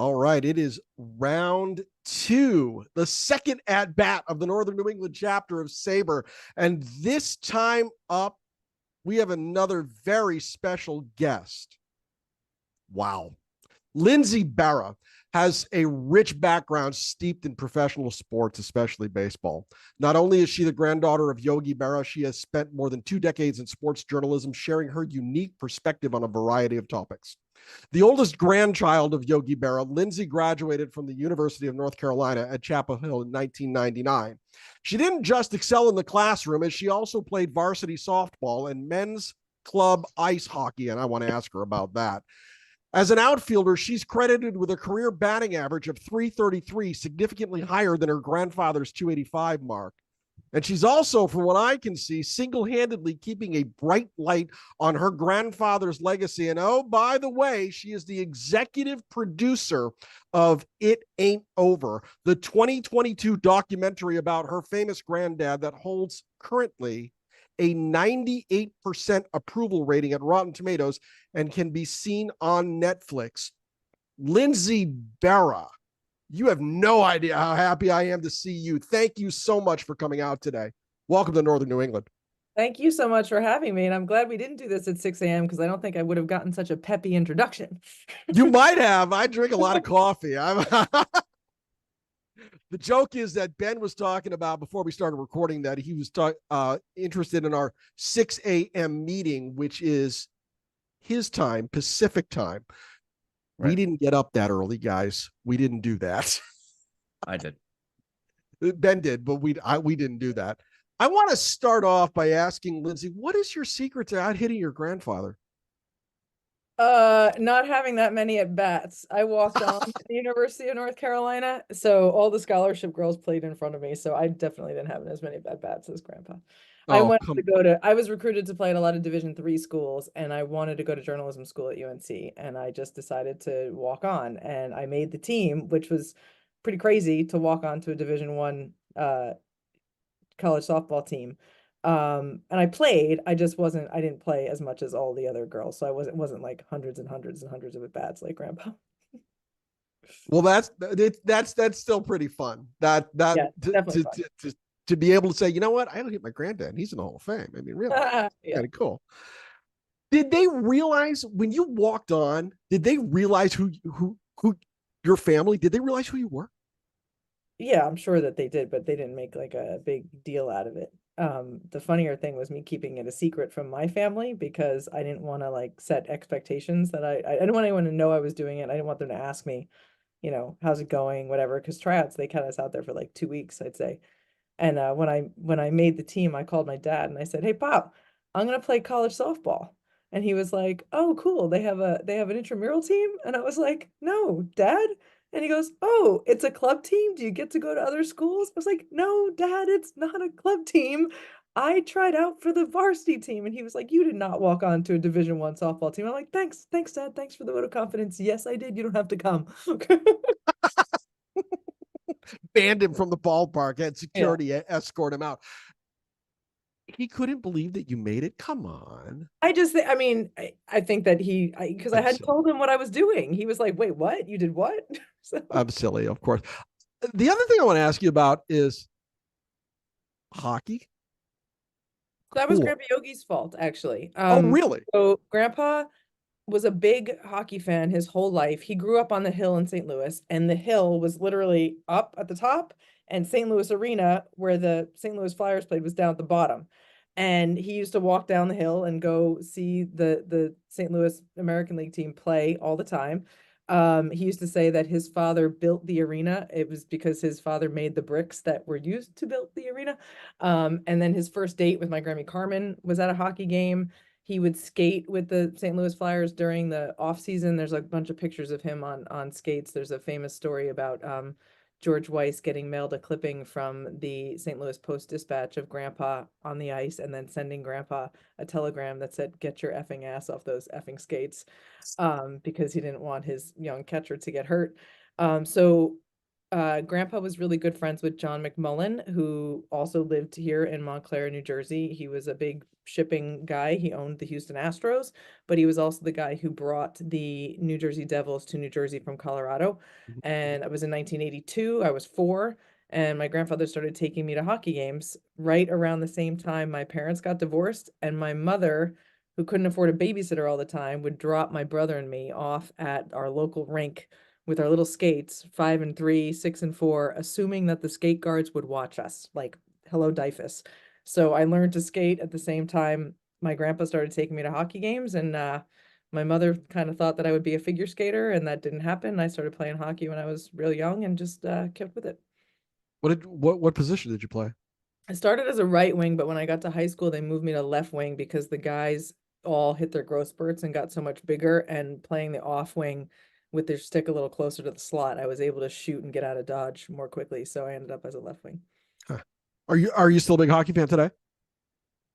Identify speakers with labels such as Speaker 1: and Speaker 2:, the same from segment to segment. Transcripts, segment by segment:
Speaker 1: All right, it is round two, the second at bat of the Northern New England chapter of SABR. And this time up, we have another very special guest. Wow. Lindsay Berra has a rich background steeped in professional sports, especially baseball. Not only is she the granddaughter of Yogi Berra, she has spent more than 2 decades in sports journalism, sharing her unique perspective on a variety of topics. The oldest grandchild of Yogi Berra, Lindsay graduated from the University of North Carolina at Chapel Hill in 1999. She didn't just excel in the classroom, as she also played varsity softball and men's club ice hockey, and I want to ask her about that. As an outfielder, she's credited with a career batting average of .333, significantly higher than her grandfather's .285 mark. And she's also, from what I can see, single-handedly keeping a bright light on her grandfather's legacy. And oh, by the way, she is the executive producer of It Ain't Over, the 2022 documentary about her famous granddad that holds currently a 98% approval rating at Rotten Tomatoes and can be seen on Netflix. Lindsay Berra, you have no idea how happy I am to see you. Thank you so much for coming out today. Welcome to Northern New England.
Speaker 2: Thank you so much for having me. And I'm glad we didn't do this at 6 a.m. because I don't think I would have gotten such a peppy introduction.
Speaker 1: You might have. I drink a lot of coffee. The joke is that Ben was talking about before we started recording that he was interested in our 6 a.m. meeting, which is his time, Pacific time. Right. We didn't get up that early, guys. We didn't do that.
Speaker 3: I did.
Speaker 1: Ben did, but we didn't do that. I want to start off by asking Lindsay, what is your secret to out hitting your grandfather?
Speaker 2: Not having that many at bats. I walked on to the University of North Carolina, so all the scholarship girls played in front of me, so I definitely didn't have as many at bats as Grandpa. I was recruited to play at a lot of Division III schools, and I wanted to go to journalism school at UNC, and I just decided to walk on, and I made the team, which was pretty crazy to walk on to a Division I college softball team. And I played, I didn't play as much as all the other girls. So it wasn't like hundreds and hundreds and hundreds of at-bats like Grandpa.
Speaker 1: Well, that's still pretty fun. To be able to say, you know what, I don't hit my granddad. He's in the Hall of Fame. I mean, really, kind of cool. Did they realize when you walked on? Did they realize who your family? Did they realize who you were?
Speaker 2: Yeah, I'm sure that they did, but they didn't make like a big deal out of it. The funnier thing was me keeping it a secret from my family because I didn't want to like set expectations that I didn't want anyone to know I was doing it. I didn't want them to ask me, how's it going, whatever, because tryouts, they kept us out there for like 2 weeks, I'd say. And when I made the team, I called my dad and I said, "Hey, Pop, I'm gonna play college softball." And he was like, "Oh, cool. They have an intramural team?" And I was like, "No, Dad." And he goes, "Oh, it's a club team? Do you get to go to other schools?" I was like, "No, Dad, it's not a club team. I tried out for the varsity team." And he was like, "You did not walk on to a Division I softball team." I'm like, Thanks, Dad. Thanks for the vote of confidence. Yes, I did. You don't have to come."
Speaker 1: Banned him from the ballpark, had security escort him out. He couldn't believe that you made it. Come on.
Speaker 2: I think that because I hadn't told him what I was doing. He was like, "Wait, what? You did what?" So.
Speaker 1: I'm silly, of course. The other thing I want to ask you about is hockey.
Speaker 2: That was Grandpa Yogi's fault, actually.
Speaker 1: Oh, really?
Speaker 2: So Grandpa was a big hockey fan his whole life. He grew up on the hill in St. Louis, and the hill was literally up at the top, and St. Louis Arena, where the St. Louis Flyers played, was down at the bottom. And he used to walk down the hill and go see the St. Louis American League team play all the time. He used to say that his father built the arena. It was because his father made the bricks that were used to build the arena. And then his first date with my Grammy Carmen was at a hockey game. He would skate with the St. Louis Flyers during the off season. There's a bunch of pictures of him on skates. There's a famous story about George Weiss getting mailed a clipping from the St. Louis Post-Dispatch of Grandpa on the ice and then sending Grandpa a telegram that said, "Get your effing ass off those effing skates," because he didn't want his young catcher to get hurt. So Grandpa was really good friends with John McMullen, who also lived here in Montclair, New Jersey. He was a big shipping guy. He owned the Houston Astros, but he was also the guy who brought the New Jersey Devils to New Jersey from Colorado.
Speaker 1: Mhm.
Speaker 2: And it was in 1982. I was 4, and my grandfather started taking me to hockey games right around the same time my parents got divorced, and my mother, who couldn't afford a babysitter all the time, would drop my brother and me off at our local rink with our little skates, 5 and 3, 6 and 4, assuming that the skate guards would watch us, like, hello, Dyfus. So I learned to skate at the same time my grandpa started taking me to hockey games, and my mother kind of thought that I would be a figure skater, and that didn't happen. I started playing hockey when I was real young and just kept with it.
Speaker 1: What position did you play?
Speaker 2: I started as a right wing, but when I got to high school, they moved me to left wing because the guys all hit their growth spurts and got so much bigger. And playing the off wing with their stick a little closer to the slot, I was able to shoot and get out of dodge more quickly. So I ended up as a left wing.
Speaker 1: Huh. Are you still a big hockey fan today?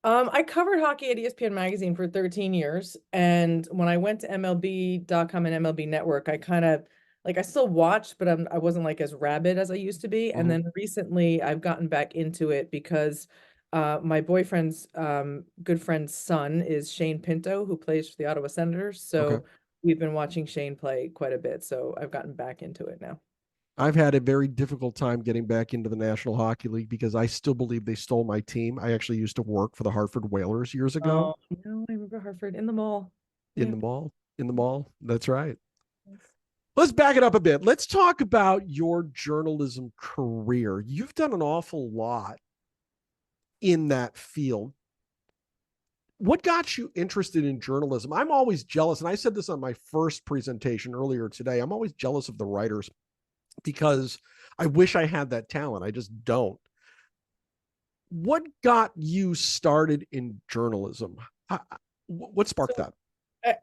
Speaker 2: I covered hockey at ESPN Magazine for 13 years, and when I went to MLB.com and MLB Network, I kind of like I still watched, but I wasn't like as rabid as I used to be. And
Speaker 1: Mhm.
Speaker 2: then recently, I've gotten back into it because my boyfriend's good friend's son is Shane Pinto, who plays for the Ottawa Senators.
Speaker 1: Okay.
Speaker 2: So we've been watching Shane play quite a bit. So I've gotten back into it now.
Speaker 1: I've had a very difficult time getting back into the National Hockey League because I still believe they stole my team. I actually used to work for the Hartford Whalers years ago
Speaker 2: Oh, no, I remember Hartford in the mall.
Speaker 1: in
Speaker 2: Yeah.
Speaker 1: the mall. In the mall. That's right. Let's back it up a bit. Let's talk about your journalism career. You've done an awful lot in that field. What got you interested in journalism? I'm always jealous, and I said this on my first presentation earlier today. I'm always jealous of the writers because I wish I had that talent. I just don't. What got you started in journalism? What sparked
Speaker 2: So
Speaker 1: that?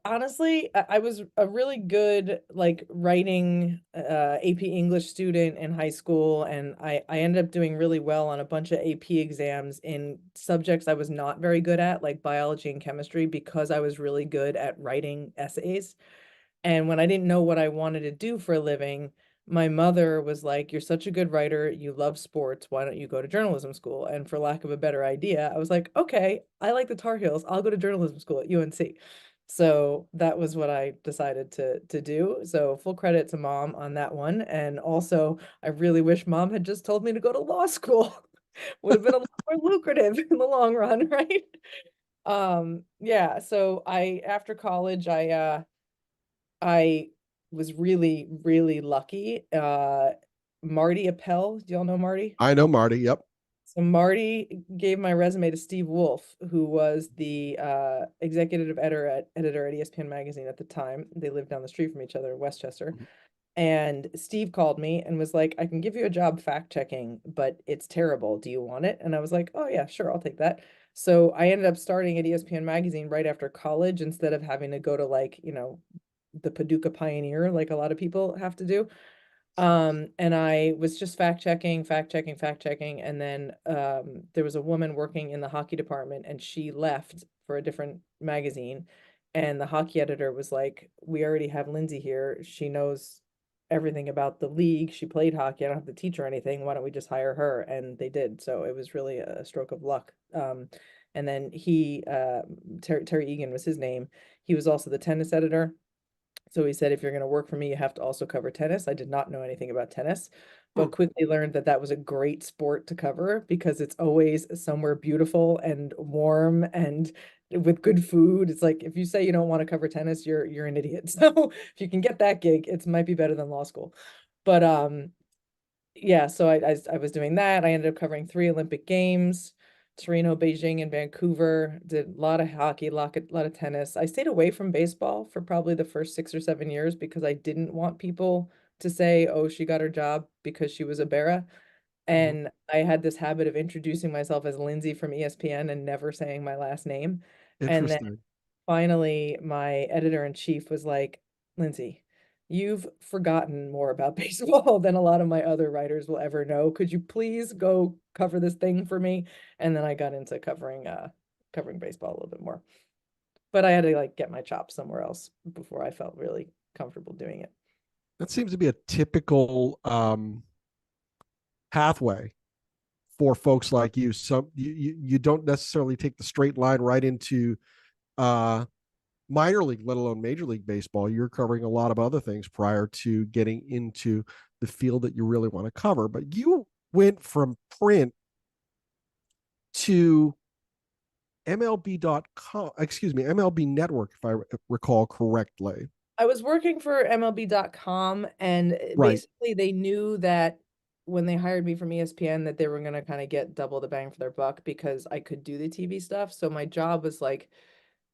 Speaker 2: honestly, I was a really good like writing AP English student in high school, and I ended up doing really well on a bunch of AP exams in subjects I was not very good at, like biology and chemistry, because I was really good at writing essays. And when I didn't know what I wanted to do for a living, my mother was like, "You're such a good writer. You love sports. Why don't you go to journalism school?" And for lack of a better idea, I was like, "Okay, I like the Tar Heels. I'll go to journalism school at UNC." So that was what I decided to do. So full credit to mom on that one. And also, I really wish mom had just told me to go to law school. Would have been a lot more lucrative in the long run, right? Yeah, so I after college, I was really, really lucky. Marty Appel, do y'all know Marty?
Speaker 1: I know Marty. Yep.
Speaker 2: So Marty gave my resume to Steve Wolf, who was the executive editor at ESPN Magazine at the time. They lived down the street from each other in Westchester. And Steve called me and was like, "I can give you a job fact checking, but it's terrible. Do you want it?" And I was like, "Oh, yeah, sure, I'll take that." So I ended up starting at ESPN Magazine right after college instead of having to go to, like, the Paducah Pioneer, like a lot of people have to do. And I was just fact checking, fact checking, fact checking. And then there was a woman working in the hockey department, and she left for a different magazine. And the hockey editor was like, "We already have Lindsay here. She knows everything about the league. She played hockey. I don't have to teach her anything. Why don't we just hire her?" And they did. So it was really a stroke of luck. And then Terry Egan was his name. He was also the tennis editor. So he said, "If you're going to work for me, you have to also cover tennis." I did not know anything about tennis,
Speaker 1: Hmm.
Speaker 2: but quickly learned that that was a great sport to cover because it's always somewhere beautiful and warm and with good food. It's like if you say you don't want to cover tennis, you're an idiot. So if you can get that gig, it might be better than law school. But yeah, so I was doing that. I ended up covering 3 Olympic Games, Torino, Beijing, and Vancouver. Did a lot of hockey, lot of tennis. I stayed away from baseball for probably the first 6 or 7 years because I didn't want people to say, "Oh, she got her job because she was a Berra."
Speaker 1: Mhm.
Speaker 2: And I had this habit of introducing myself as Lindsay from ESPN and never saying my last name. And then
Speaker 1: Interesting.
Speaker 2: finally, my editor-in-chief was like, "Lindsay, you've forgotten more about baseball than a lot of my other writers will ever know. Could you please go cover this thing for me?" And then I got into covering baseball a little bit more. But I had to like get my chops somewhere else before I felt really comfortable doing it.
Speaker 1: That seems to be a typical. pathway for folks like you. Some you don't necessarily take the straight line right into uh minor league, let alone Major League Baseball. You're covering a lot of other things prior to getting into the field that you really want to cover. But you went from print to MLB.com, excuse me, MLB Network, if I recall correctly.
Speaker 2: I was working for MLB.com, and
Speaker 1: Right.
Speaker 2: basically they knew that when they hired me from ESPN that they were going to kind of get double the bang for their buck because I could do the TV stuff. So my job was like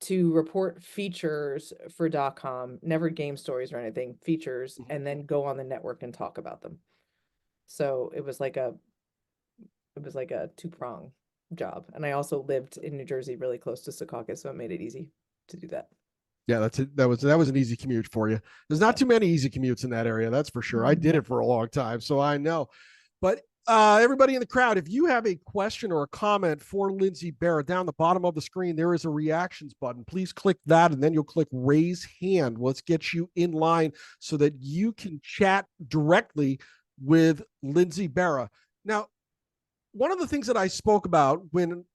Speaker 2: to report features for .com, never game stories or anything, features, and then go on the network and talk about them. So it was like a two-prong job. And I also lived in New Jersey really close to Secaucus, so it made it easy to do that.
Speaker 1: Yeah, that's it. That was an easy commute for you. There's not
Speaker 2: Yeah.
Speaker 1: too many easy commutes in that area, that's for sure. I did it for a long time, so I know. But everybody in the crowd, if you have a question or a comment for Lindsay Berra, down the bottom of the screen, there is a reactions button. Please click that, and then you'll click raise hand. Let's get you in line so that you can chat directly with Lindsay Berra. Now, one of the things that I spoke about when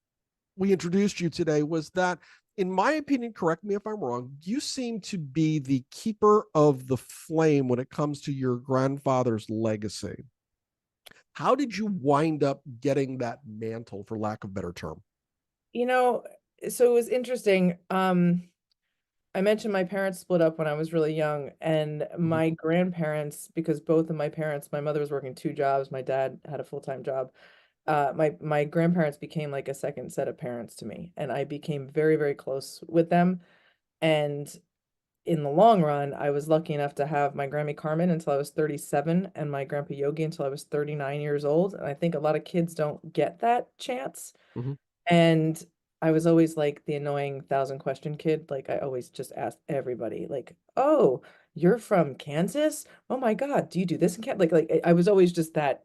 Speaker 1: we introduced you today was that, in my opinion, correct me if I'm wrong, you seem to be the keeper of the flame when it comes to your grandfather's legacy. How did you wind up getting that mantle, for lack of a better term?
Speaker 2: You know, so it was interesting. I mentioned my parents split up when I was really young, and
Speaker 1: Mhm.
Speaker 2: my grandparents, because both of my parents, my mother was working two jobs, my dad had a full-time job. My grandparents became like a second set of parents to me, and I became very, very close with them. And in the long run, I was lucky enough to have my Grammy Carmen until I was 37 and my Grandpa Yogi until I was 39 years old. And I think a lot of kids don't get that chance.
Speaker 1: Mhm.
Speaker 2: And I was always like the annoying thousand question kid. Like I always just asked everybody, like, "Oh, you're from Kansas? Oh my God, do you do this in Kansas?" Like I was always just that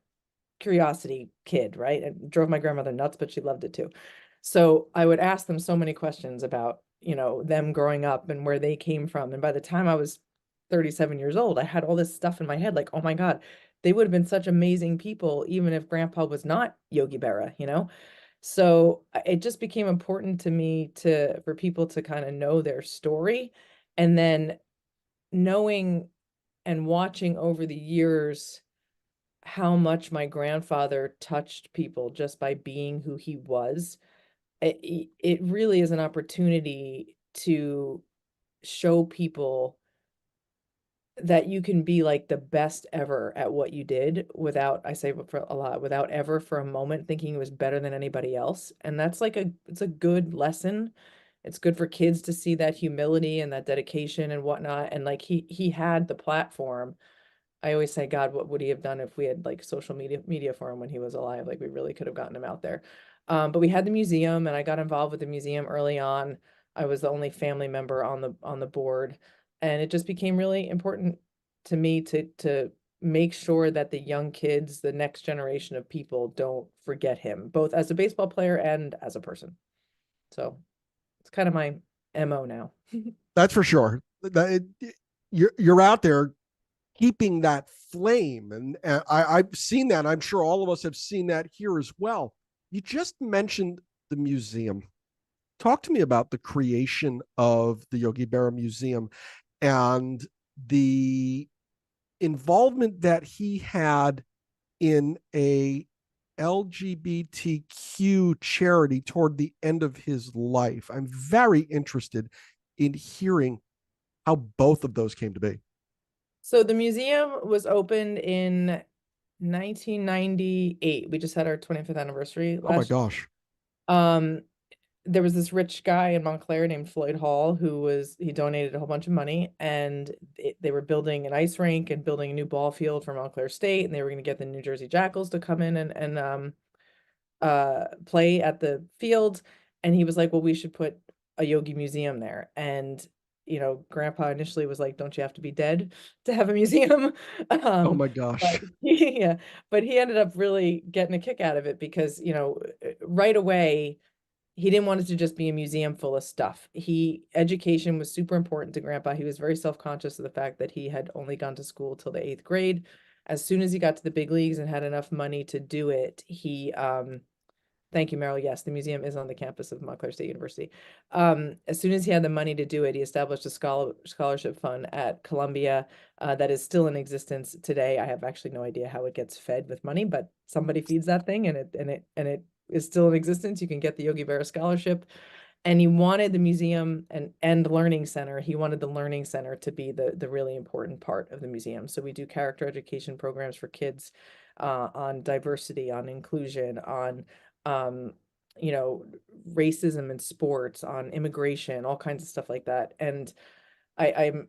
Speaker 2: curiosity kid, right? And drove my grandmother nuts, but she loved it too. So I would ask them so many questions about, them growing up and where they came from. And by the time I was 37 years old, I had all this stuff in my head, like, oh my God, they would have been such amazing people, even if grandpa was not Yogi Berra. So it just became important to me for people to kind of know their story. And then knowing and watching over the years how much my grandfather touched people just by being who he was. It really is an opportunity to show people that you can be like the best ever at what you did without, I say for a lot, without ever for a moment thinking it was better than anybody else. And that's like it's a good lesson. It's good for kids to see that humility and that dedication and whatnot. And like he had the platform. I always say, God, what would he have done if we had like social media for him when he was alive? Like we really could have gotten him out there. But we had the museum, and I got involved with the museum early on. I was the only family member on the board, and it just became really important to me to make sure that the young kids, the next generation of people, don't forget him, both as a baseball player and as a person. So it's kind of my MO now.
Speaker 1: That's for sure. You're out there keeping that flame, and I've seen that. I'm sure all of us have seen that here as well. You just mentioned the museum. Talk to me about the creation of the Yogi Berra Museum and the involvement that he had in a LGBTQ charity toward the end of his life. I'm very interested in hearing how both of those came to be.
Speaker 2: So the museum was opened in 1998. We just had our 25th anniversary
Speaker 1: Oh my
Speaker 2: last
Speaker 1: gosh.
Speaker 2: year. There was this rich guy in Montclair named Floyd Hall he donated a whole bunch of money, and they were building an ice rink and building a new ball field for Montclair State, and they were going to get the New Jersey Jackals to come in and play at the field. And he was like, well, we should put a yogi museum there. And grandpa initially was like, don't you have to be dead to have a museum?
Speaker 1: Oh
Speaker 2: um
Speaker 1: my
Speaker 2: but
Speaker 1: gosh.
Speaker 2: yeah, but he ended up really getting a kick out of it because right away he didn't want it to just be a museum full of stuff. Education was super important to grandpa. He was very self-conscious of the fact that he had only gone to school till the 8th grade. As soon as he got to the big leagues and had enough money to do it, he thank you, Meryl. Yes, the museum is on the campus of Montclair State University. As soon as he had the money to do it, he established a scholarship fund at Columbia that is still in existence today. I have actually no idea how it gets fed with money, but somebody feeds that thing, and it is still in existence. You can get the Yogi Berra scholarship. And he wanted the museum and the learning center. He wanted the learning center to be the really important part of the museum. So we do character education programs for kids on diversity, on inclusion, on um, you know, racism in sports, on immigration, all kinds of stuff like that. And I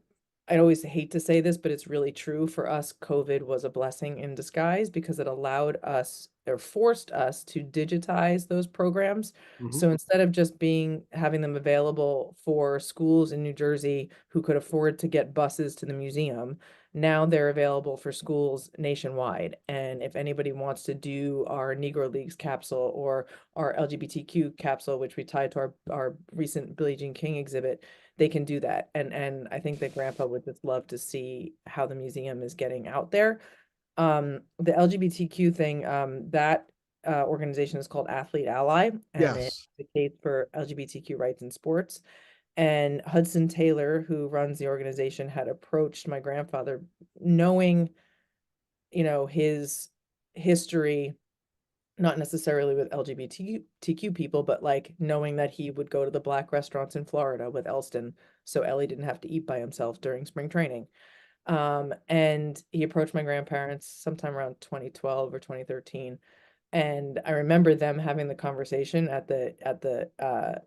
Speaker 2: always hate to say this, but it's really true. For us, COVID was a blessing in disguise because it allowed us or forced us to digitize those programs.
Speaker 1: Mhm.
Speaker 2: So instead of just having them available for schools in New Jersey who could afford to get buses to the museum, now they're available for schools nationwide. And if anybody wants to do our Negro Leagues capsule or our LGBTQ capsule, which we tied to our recent Billie Jean King exhibit, they can do that. And I think that Grandpa would just love to see how the museum is getting out there. The LGBTQ thing, that organization is called Athlete Ally, and it
Speaker 1: Yes.
Speaker 2: advocates for LGBTQ rights in sports. And Hudson Taylor, who runs the organization, had approached my grandfather, knowing, his history, not necessarily with LGBTQ people, but like knowing that he would go to the black restaurants in Florida with Elston, so Ellie didn't have to eat by himself during spring training. And he approached my grandparents sometime around 2012 or 2013. And I remember them having the conversation at the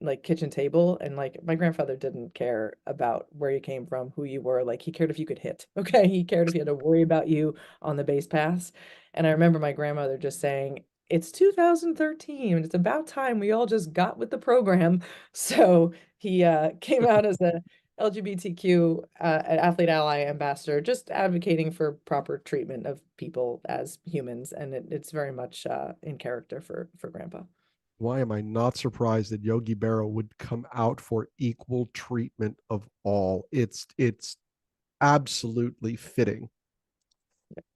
Speaker 2: like kitchen table, and like my grandfather didn't care about where you came from, who you were. Like he cared if you could hit. Okay, he cared if he had to worry about you on the base paths. And I remember my grandmother just saying, it's 2013 and it's about time we all just got with the program. So he came out as a LGBTQ athlete ally ambassador, just advocating for proper treatment of people as humans. And it's very much in character for grandpa.
Speaker 1: Why am I not surprised that Yogi Berra would come out for equal treatment of all? It's absolutely fitting.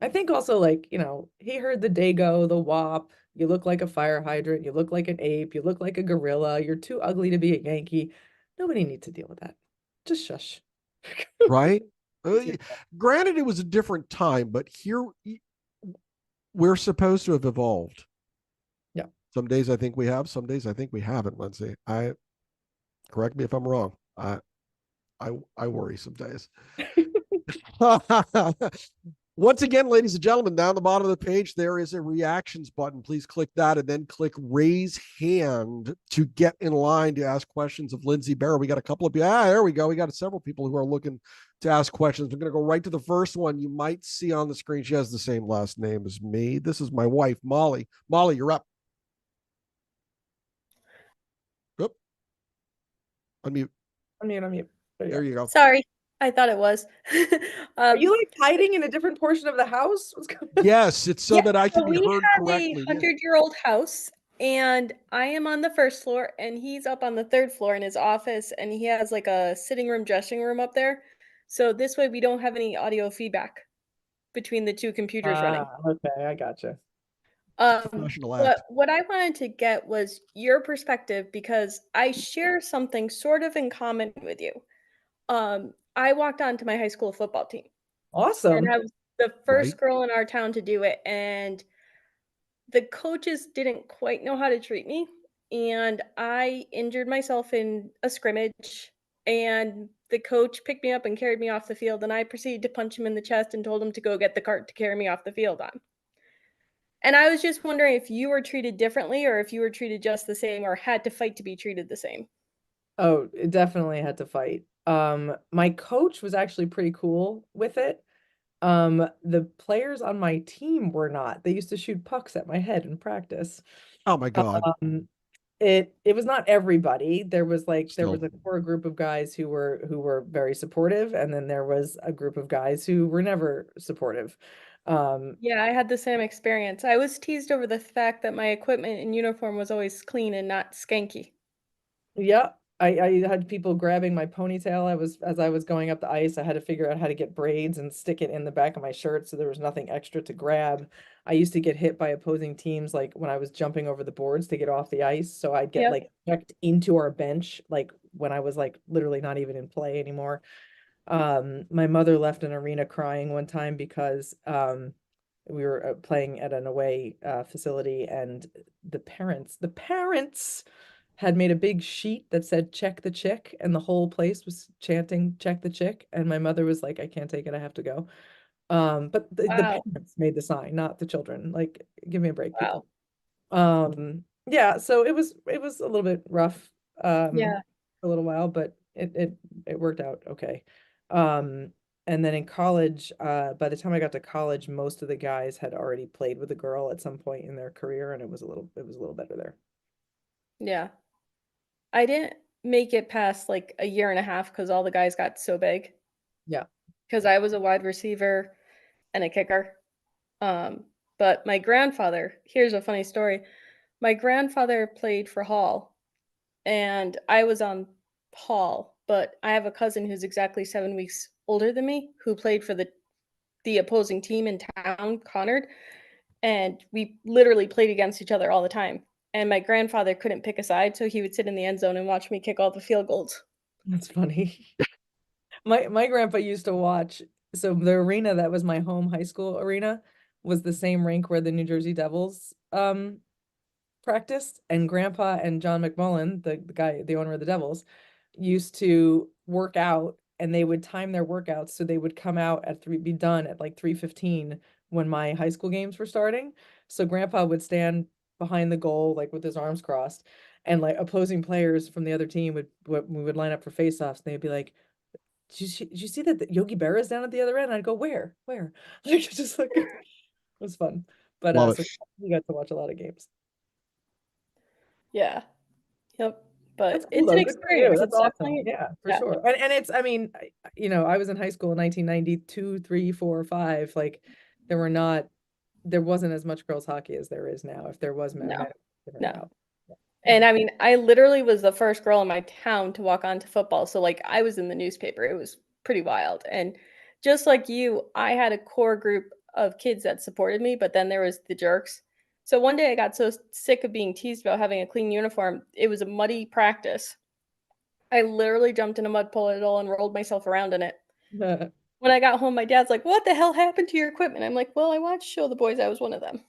Speaker 2: I think also, like, he heard the Dago, the WAP, you look like a fire hydrant, you look like an ape, you look like a gorilla, you're too ugly to be a Yankee. Nobody needs to deal with that. Just shush.
Speaker 1: Right?
Speaker 2: Yeah.
Speaker 1: Granted, it was a different time, but here we're supposed to have evolved.
Speaker 2: Yeah.
Speaker 1: Some days I think we have, some days I think we haven't, Lindsay. I correct me if I'm wrong. I worry some days. Once again, ladies and gentlemen, down the bottom of the page, there is a reactions button. Please click that and then click raise hand to get in line to ask questions of Lindsay Berra. We got a couple of, there we go. We got several people who are looking to ask questions. We're going to go right to the first one you might see on the screen. She has the same last name as me. This is my wife, Molly. Molly, you're up. Oop, unmute.
Speaker 2: Unmute.
Speaker 1: There you go.
Speaker 3: Sorry, I thought it was.
Speaker 2: Are you like hiding in a different portion of the house? What's going on?
Speaker 1: Yes, it's so
Speaker 3: yeah,
Speaker 1: that I can
Speaker 3: so
Speaker 1: be
Speaker 3: we
Speaker 1: heard
Speaker 3: have a
Speaker 1: correctly.
Speaker 3: 100-year-old house, and I am on the first floor, and he's up on the third floor in his office, and he has like a sitting room, dressing room up there. So this way we don't have any audio feedback between the two computers running.
Speaker 2: Okay, I gotcha.
Speaker 1: Professional act.
Speaker 3: But what I wanted to get was your perspective because I share something sort of in common with you. I walked on to my high school football team. And
Speaker 2: Awesome.
Speaker 3: I was the
Speaker 1: Right.
Speaker 3: first girl in our town to do it, and the coaches didn't quite know how to treat me, and I injured myself in a scrimmage, and the coach picked me up and carried me off the field, and I proceeded to punch him in the chest and told him to go get the cart to carry me off the field on. And I was just wondering if you were treated differently or if you were treated just the same or had to fight to be treated the same.
Speaker 2: Oh, it definitely had to fight. My coach was actually pretty cool with it. The players on my team were not. They used to shoot pucks at my head in practice.
Speaker 1: Oh my God.
Speaker 2: Um, it was not everybody. There was
Speaker 1: Still.
Speaker 2: a core group of guys who were very supportive, and then there was a group of guys who were never supportive.
Speaker 3: Yeah, I had the same experience. I was teased over the fact that my equipment and uniform was always clean and not skanky.
Speaker 2: Yeah, I had people grabbing my ponytail. As I was going up the ice, I had to figure out how to get braids and stick it in the back of my shirt so there was nothing extra to grab. I used to get hit by opposing teams like when I was jumping over the boards to get off the ice. So I'd get
Speaker 3: Yep.
Speaker 2: like checked into our bench, like when I was like literally not even in play anymore. My mother left an arena crying one time because we were playing at an away facility, and the parents had made a big sheet that said check the chick, and the whole place was chanting check the chick, and my mother was like, I can't take it, I have to go. But the
Speaker 3: Wow.
Speaker 2: parents made the sign, not the children. Like, give me a break,
Speaker 3: Wow.
Speaker 2: people. Yeah, so it was a little bit rough
Speaker 3: Yeah.
Speaker 2: a little while, but it worked out okay. And then in college, by the time I got to college, most of the guys had already played with a girl at some point in their career, and it was a little better there.
Speaker 3: Yeah. I didn't make it past like a year and a half because all the guys got so big.
Speaker 2: Yeah.
Speaker 3: Because I was a wide receiver and a kicker. But my grandfather, here's a funny story. My grandfather played for Hall, and I was on Hall, but I have a cousin who's exactly 7 weeks older than me who played for the opposing team in town, Conard, and we literally played against each other all the time. And my grandfather couldn't pick a side, so he would sit in the end zone and watch me kick all the field goals.
Speaker 2: That's funny. My grandpa used to watch, so the arena that was my home high school arena was the same rink where the New Jersey Devils practiced, and grandpa and John McMullen, the guy, the owner of the Devils, used to work out, and they would time their workouts so they would come out at be done at like 3:15 when my high school games were starting. So grandpa would stand behind the goal like with his arms crossed, and like opposing players from the other team we would line up for face-offs, and they'd be like, did you see that Yogi Berra is down at the other end? I'd go, where? Like, just like, it was fun. But
Speaker 1: Love it.
Speaker 2: so we got to watch a lot of games.
Speaker 3: Yeah. Yep.
Speaker 2: That's
Speaker 3: But
Speaker 2: cool
Speaker 3: it's an
Speaker 2: though. Good for you.
Speaker 3: experience.
Speaker 2: That's
Speaker 3: It's
Speaker 2: awesome.
Speaker 3: definitely
Speaker 2: Yeah, for
Speaker 3: yeah.
Speaker 2: sure. And it's, I mean, I was in high school in 1992, 3, 4, 5. Like, there were not, there wasn't as much girls hockey as there is now. If there was men,
Speaker 3: No.
Speaker 2: different
Speaker 3: No.
Speaker 2: route. Yeah.
Speaker 3: And I mean, I literally was the first girl in my town to walk onto football. So like I was in the newspaper. It was pretty wild. And just like you, I had a core group of kids that supported me, but then there was the jerks. So one day I got so sick of being teased about having a clean uniform. It was a muddy practice. I literally jumped in a mud puddle and rolled myself around in it. When I got home, my dad's like, "What the hell happened to your equipment?" I'm like, "Well, I wanted to show the boys I was one of them."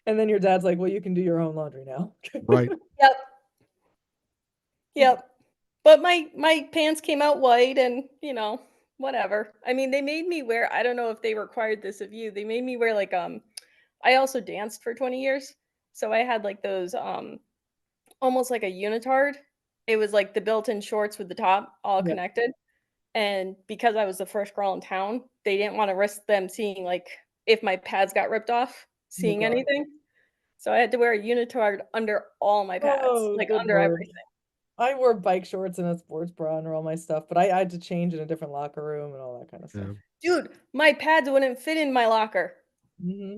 Speaker 2: And then your dad's like, well, you can do your own laundry now.
Speaker 1: Right.
Speaker 3: Yep. Yep. But my pants came out white and, whatever. I mean, they made me wear, I don't know if they required this of you. They made me wear like I also danced for 20 years. So I had like those almost like a unitard. It was like the built-in shorts with the top all
Speaker 2: Yeah.
Speaker 3: connected. And because I was the first girl in town, they didn't want to risk them seeing like if my pads got ripped off,
Speaker 2: Oh,
Speaker 3: seeing
Speaker 2: God.
Speaker 3: anything. So I had to wear a unitard under all my pads,
Speaker 2: Oh,
Speaker 3: like
Speaker 2: good
Speaker 3: under
Speaker 2: Lord.
Speaker 3: everything.
Speaker 2: I wore bike shorts and a sports bra under all my stuff, but I had to change in a different locker room and all that kind of stuff.
Speaker 1: Yeah.
Speaker 3: Dude, my pads wouldn't fit in my locker.
Speaker 2: Hmm.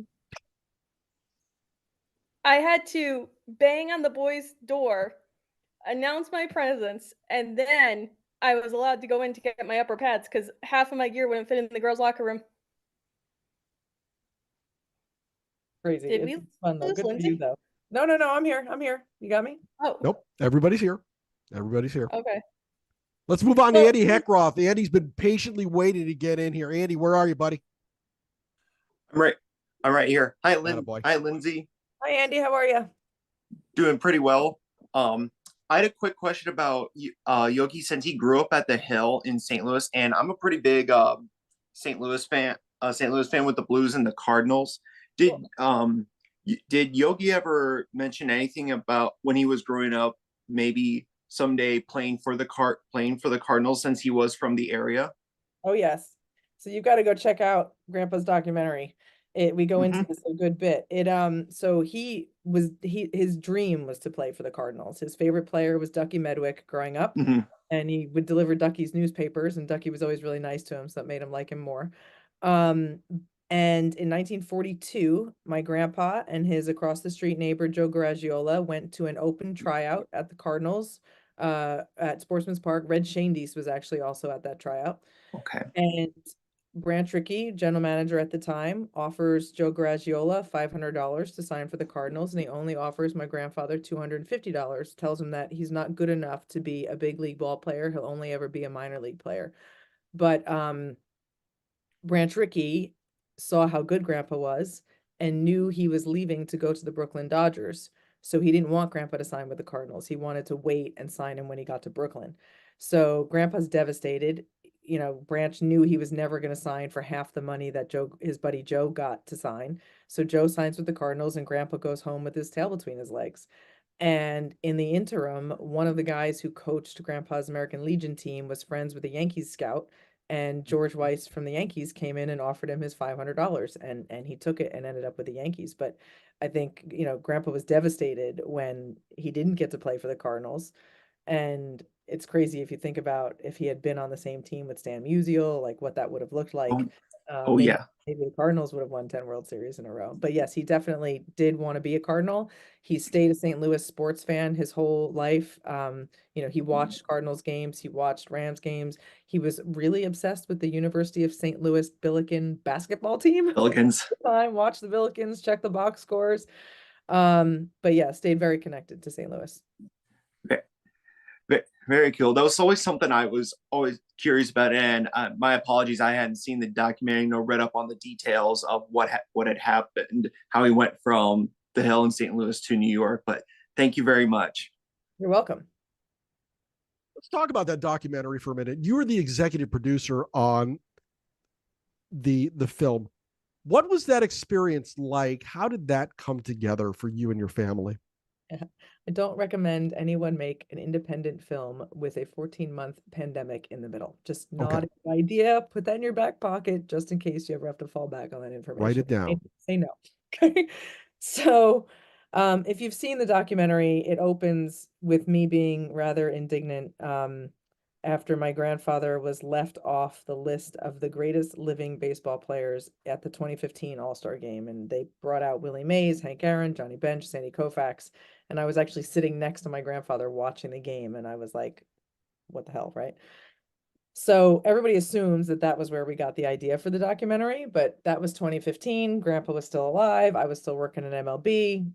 Speaker 3: I had to bang on the boys' door, announce my presence, and then I was allowed to go in to get my upper pads because half of my gear wouldn't fit in the girls' locker room.
Speaker 2: Crazy.
Speaker 3: Did
Speaker 2: It's
Speaker 3: we
Speaker 2: fun though.
Speaker 3: lose
Speaker 2: Good for you
Speaker 3: Lindsay?
Speaker 2: though. No, I'm here. I'm here. You got me?
Speaker 3: Oh,
Speaker 1: Nope. Everybody's here. Everybody's here.
Speaker 3: okay.
Speaker 1: Let's move on to
Speaker 3: Well,
Speaker 1: Andy Heckroth. Andy's been patiently waiting to get in here. Andy, where are you, buddy?
Speaker 4: I'm right here. Hi,
Speaker 1: Attaboy.
Speaker 4: Hi, Lindsay.
Speaker 2: Hi, Andy. How are you?
Speaker 4: Doing pretty well. I had a quick question about Yogi since he grew up at the Hill in St. Louis, and I'm a pretty big St. Louis fan. St. Louis fan with the Blues and the Cardinals. Did did Yogi ever mention anything about when he was growing up, maybe someday playing for the Cardinals since he was from the area?
Speaker 2: Oh, yes. So you've got to go check out Grandpa's documentary. We go into this a good bit. So his dream was to play for the Cardinals. His favorite player was Ducky Medwick growing up, and he would deliver Ducky's newspapers, and Ducky was always really nice to him, so that made him like him more. And in 1942, my grandpa and his across the street neighbor, Joe Garagiola, went to an open tryout at the Cardinals at Sportsman's Park. Red Shandies was actually also at that tryout.
Speaker 4: Okay.
Speaker 2: And Branch Rickey, general manager at the time, offers Joe Garagiola $500 to sign for the Cardinals, and he only offers my grandfather $250, tells him that he's not good enough to be a big league ball player. He'll only ever be a minor league player. But Branch Rickey saw how good Grandpa was and knew he was leaving to go to the Brooklyn Dodgers. So he didn't want Grandpa to sign with the Cardinals. He wanted to wait and sign him when he got to Brooklyn. So Grandpa's devastated. You know, Branch knew he was never going to sign for half the money that his buddy Joe got to sign. So Joe signs with the Cardinals and Grandpa goes home with his tail between his legs. And in the interim, one of the guys who coached Grandpa's American Legion team was friends with a Yankees scout, and George Weiss from the Yankees came in and offered him his $500, and he took it and ended up with the Yankees. But I think, you know, Grandpa was devastated when he didn't get to play for the Cardinals. And it's crazy if you think about if he had been on the same team with Stan Musial, like what that would have looked like. Maybe,
Speaker 4: Yeah.
Speaker 2: maybe the Cardinals would have won 10 World Series in a row. But yes, he definitely did want to be a Cardinal. He stayed a St. Louis sports fan his whole life. You know, he watched Cardinals games, he watched Rams games. He was really obsessed with the University of St. Louis Billiken basketball team.
Speaker 4: Billikens.
Speaker 2: Time, watch the Billikens, check the box scores. But yeah, stayed very connected to St. Louis.
Speaker 4: Very cool. That was always something I was always curious about. And my apologies, I hadn't seen the documentary nor read up on the details of what had happened, how he went from the Hill in St. Louis to New York. But thank you very much.
Speaker 2: You're welcome.
Speaker 1: Let's talk about that documentary for a minute. You were the executive producer on the film. What was that experience like? How did that come together for you and your family?
Speaker 2: I don't recommend anyone make an independent film with a 14-month pandemic in the middle. Just not a good idea. Put that in your back pocket just in case you ever have to fall back on that information.
Speaker 1: Write it down.
Speaker 2: Say no. Okay. So if you've seen the documentary, it opens with me being rather indignant after my grandfather was left off the list of the greatest living baseball players at the 2015 All-Star Game. And they brought out Willie Mays, Hank Aaron, Johnny Bench, Sandy Koufax. And I was actually sitting next to my grandfather watching the game. And I was like, what the hell, right? So everybody assumes that that was where we got the idea for the documentary. But that was 2015. Grandpa was still alive. I was still working at MLB.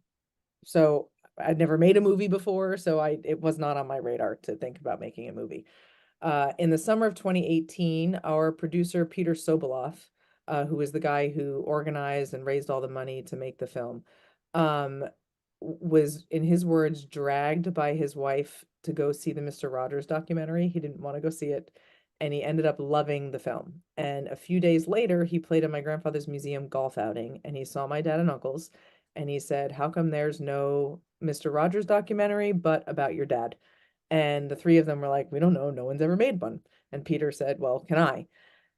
Speaker 2: So I'd never made a movie before. So it was not on my radar to think about making a movie. In the summer of 2018, our producer, Peter Sobolov, who is the guy who organized and raised all the money to make the film, was, in his words, dragged by his wife to go see the Mr. Rogers documentary. He didn't want to go see it, and he ended up loving the film. And a few days later, he played at my grandfather's museum golf outing, and he saw my dad and uncles, and he said, "How come there's no Mr. Rogers documentary, but about your dad?" And the three of them were like, "We don't know. No one's ever made one." And Peter said, "Well, can I?"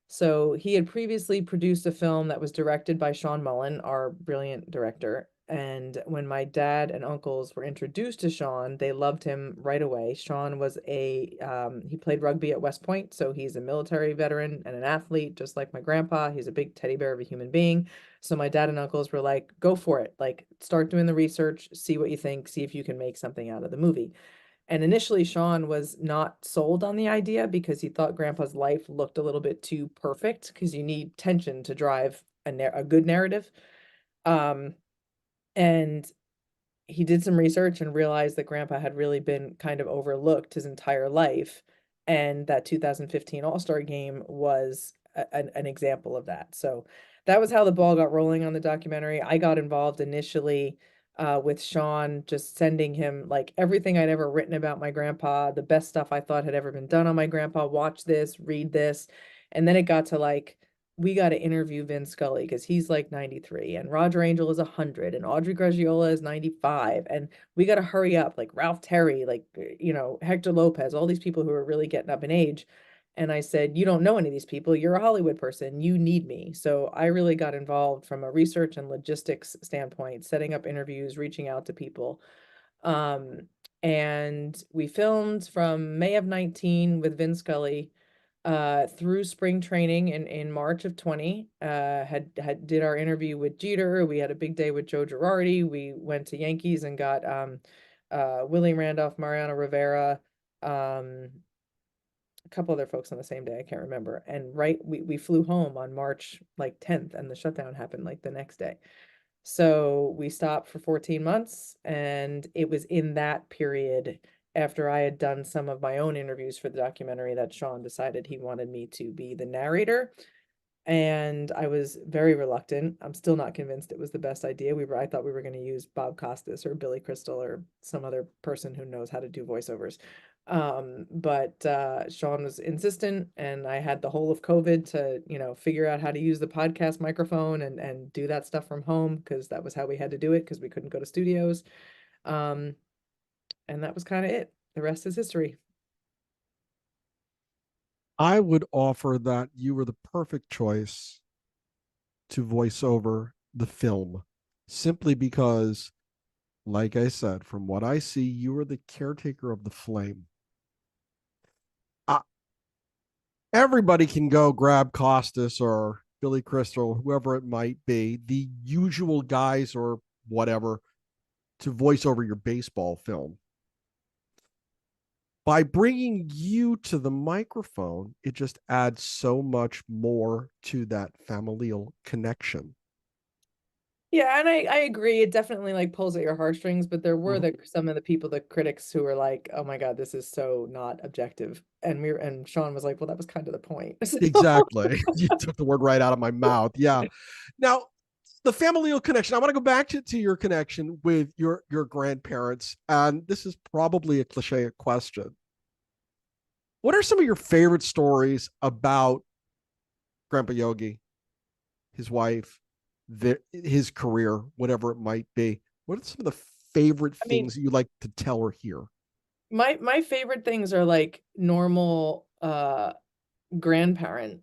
Speaker 2: So he had previously produced a film that was directed by Sean Mullen, our brilliant director. And when my dad and uncles were introduced to Sean, they loved him right away. Sean was he played rugby at West Point, so he's a military veteran and an athlete, just like my grandpa. He's a big teddy bear of a human being. So my dad and uncles were like, "Go for it. Like, start doing the research, see what you think, see if you can make something out of the movie." And initially, Sean was not sold on the idea because he thought Grandpa's life looked a little bit too perfect, because you need tension to drive a good narrative. And he did some research and realized that Grandpa had really been kind of overlooked his entire life. And that 2015 All-Star Game was an example of that. So that was how the ball got rolling on the documentary. I got involved initially with Sean, just sending him like everything I'd ever written about my grandpa, the best stuff I thought had ever been done on my grandpa. Watch this, read this. And then it got to like, we got to interview Vin Scully because he's like 93 and Roger Angel is 100 and Audrey Gargiola is 95. And we got to hurry up, like Ralph Terry, like, you know, Hector Lopez, all these people who are really getting up in age. And I said, "You don't know any of these people. You're a Hollywood person. You need me." So I really got involved from a research and logistics standpoint, setting up interviews, reaching out to people. And we filmed from May of 19 with Vin Scully through spring training in March of 20, did our interview with Jeter. We had a big day with Joe Girardi. We went to Yankees and got Willie Randolph, Mariano Rivera, a couple other folks on the same day. I can't remember. And we flew home on March like 10th, and the shutdown happened like the next day. So we stopped for 14 months, and it was in that period, after I had done some of my own interviews for the documentary, that Sean decided he wanted me to be the narrator. And I was very reluctant. I'm still not convinced it was the best idea. I thought we were going to use Bob Costas or Billy Crystal or some other person who knows how to do voiceovers. But Sean was insistent, and I had the whole of COVID to, figure out how to use the podcast microphone and do that stuff from home, because that was how we had to do it, because we couldn't go to studios. And that was kind of it. The rest is history.
Speaker 1: I would offer that you were the perfect choice to voice over the film, simply because, like I said, from what I see, you are the caretaker of the flame. Everybody can go grab Costas or Billy Crystal, whoever it might be, the usual guys or whatever, to voice over your baseball film. By bringing you to the microphone, it just adds so much more to that familial connection.
Speaker 2: Yeah, and I agree. It definitely like pulls at your heartstrings, but there were some of the people, the critics, who were like, "Oh my God, this is so not objective." And Sean was like, "Well, that was kind of the point." So-
Speaker 1: Exactly. You took the word right out of my mouth. Yeah. Now, the familial connection. I want to go back to your connection with your grandparents, and this is probably a cliche question. What are some of your favorite stories about Grandpa Yogi, his wife, his career, whatever it might be? What are some of the favorite things you like to tell or hear?
Speaker 2: My favorite things are like normal grandparent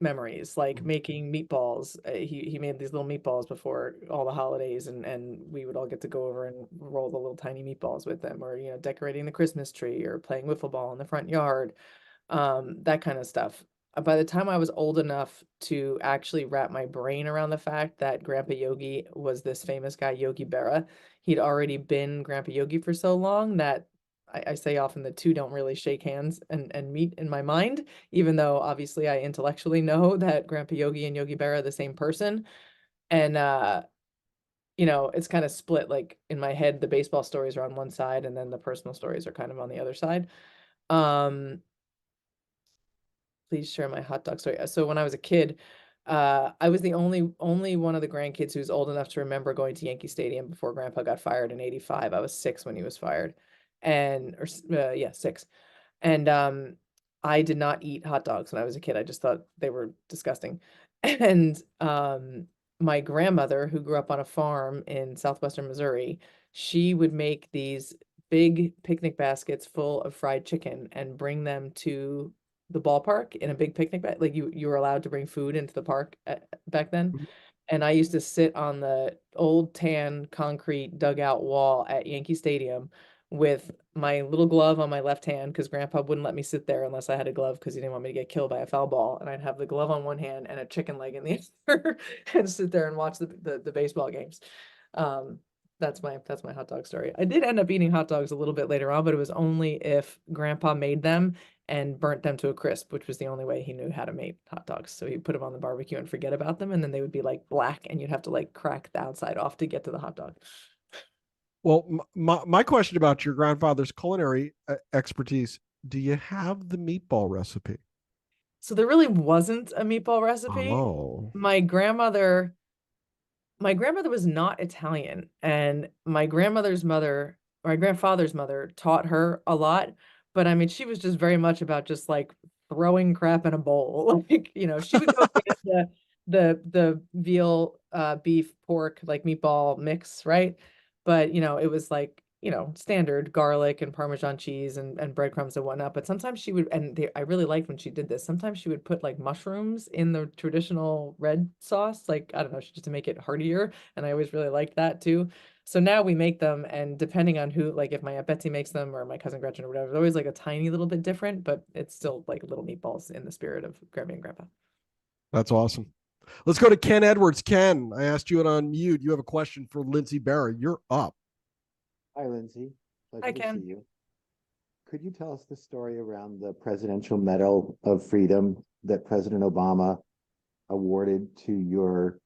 Speaker 2: memories, like making meatballs. He made these little meatballs before all the holidays, and we would all get to go over and roll the little tiny meatballs with them, or decorating the Christmas tree, or playing wiffle ball in the front yard, that kind of stuff. By the time I was old enough to actually wrap my brain around the fact that Grandpa Yogi was this famous guy, Yogi Berra, he'd already been Grandpa Yogi for so long that I say often the two don't really shake hands and meet in my mind, even though obviously I intellectually know that Grandpa Yogi and Yogi Berra are the same person. And it's kind of split. Like in my head, the baseball stories are on one side, and then the personal stories are kind of on the other side. Please share my hot dog story. So when I was a kid, I was the only one of the grandkids who's old enough to remember going to Yankee Stadium before Grandpa got fired in '85. I was 6 when he was fired, yeah, 6. And I did not eat hot dogs when I was a kid. I just thought they were disgusting. And my grandmother, who grew up on a farm in southwestern Missouri, she would make these big picnic baskets full of fried chicken and bring them to the ballpark in a big picnic bag. Like you were allowed to bring food into the park back then. And I used to sit on the old tan concrete dugout wall at Yankee Stadium with my little glove on my left hand, because Grandpa wouldn't let me sit there unless I had a glove, because he didn't want me to get killed by a foul ball. And I'd have the glove on one hand and a chicken leg in the other and sit there and watch the baseball games. That's my hot dog story. I did end up eating hot dogs a little bit later on, but it was only if Grandpa made them and burnt them to a crisp, which was the only way he knew how to make hot dogs. So he'd put them on the barbecue and forget about them, and then they would be like black, and you'd have to like crack the outside off to get to the hot dog.
Speaker 1: Well, my question about your grandfather's culinary expertise, do you have the meatball recipe?
Speaker 2: So there really wasn't a meatball recipe.
Speaker 1: Oh.
Speaker 2: My grandmother was not Italian, and my grandfather's mother taught her a lot. But I mean, she was just very much about just like throwing crap in a bowl. Like, she would go get the veal, beef, pork, like meatball mix, right? But it was like, standard garlic and Parmesan cheese and breadcrumbs and whatnot. But sometimes she would, I really liked when she did this. Sometimes she would put like mushrooms in the traditional red sauce, like, I don't know, just to make it heartier. And I always really liked that too. So now we make them, and depending on who, like if my Aunt Betsy makes them or my cousin Gretchen or whatever, it's always like a tiny little bit different, but it's still like little meatballs in the spirit of Grandma and Grandpa.
Speaker 1: That's awesome. Let's go to Ken Edwards. Ken, I asked you it on mute. You have a question for Lindsay Berra. You're up.
Speaker 5: Hi, Lindsay.
Speaker 2: Hi,
Speaker 5: Pleasure to
Speaker 2: Ken.
Speaker 5: see you. Could you tell us the story around the Presidential Medal of Freedom that President Obama awarded to your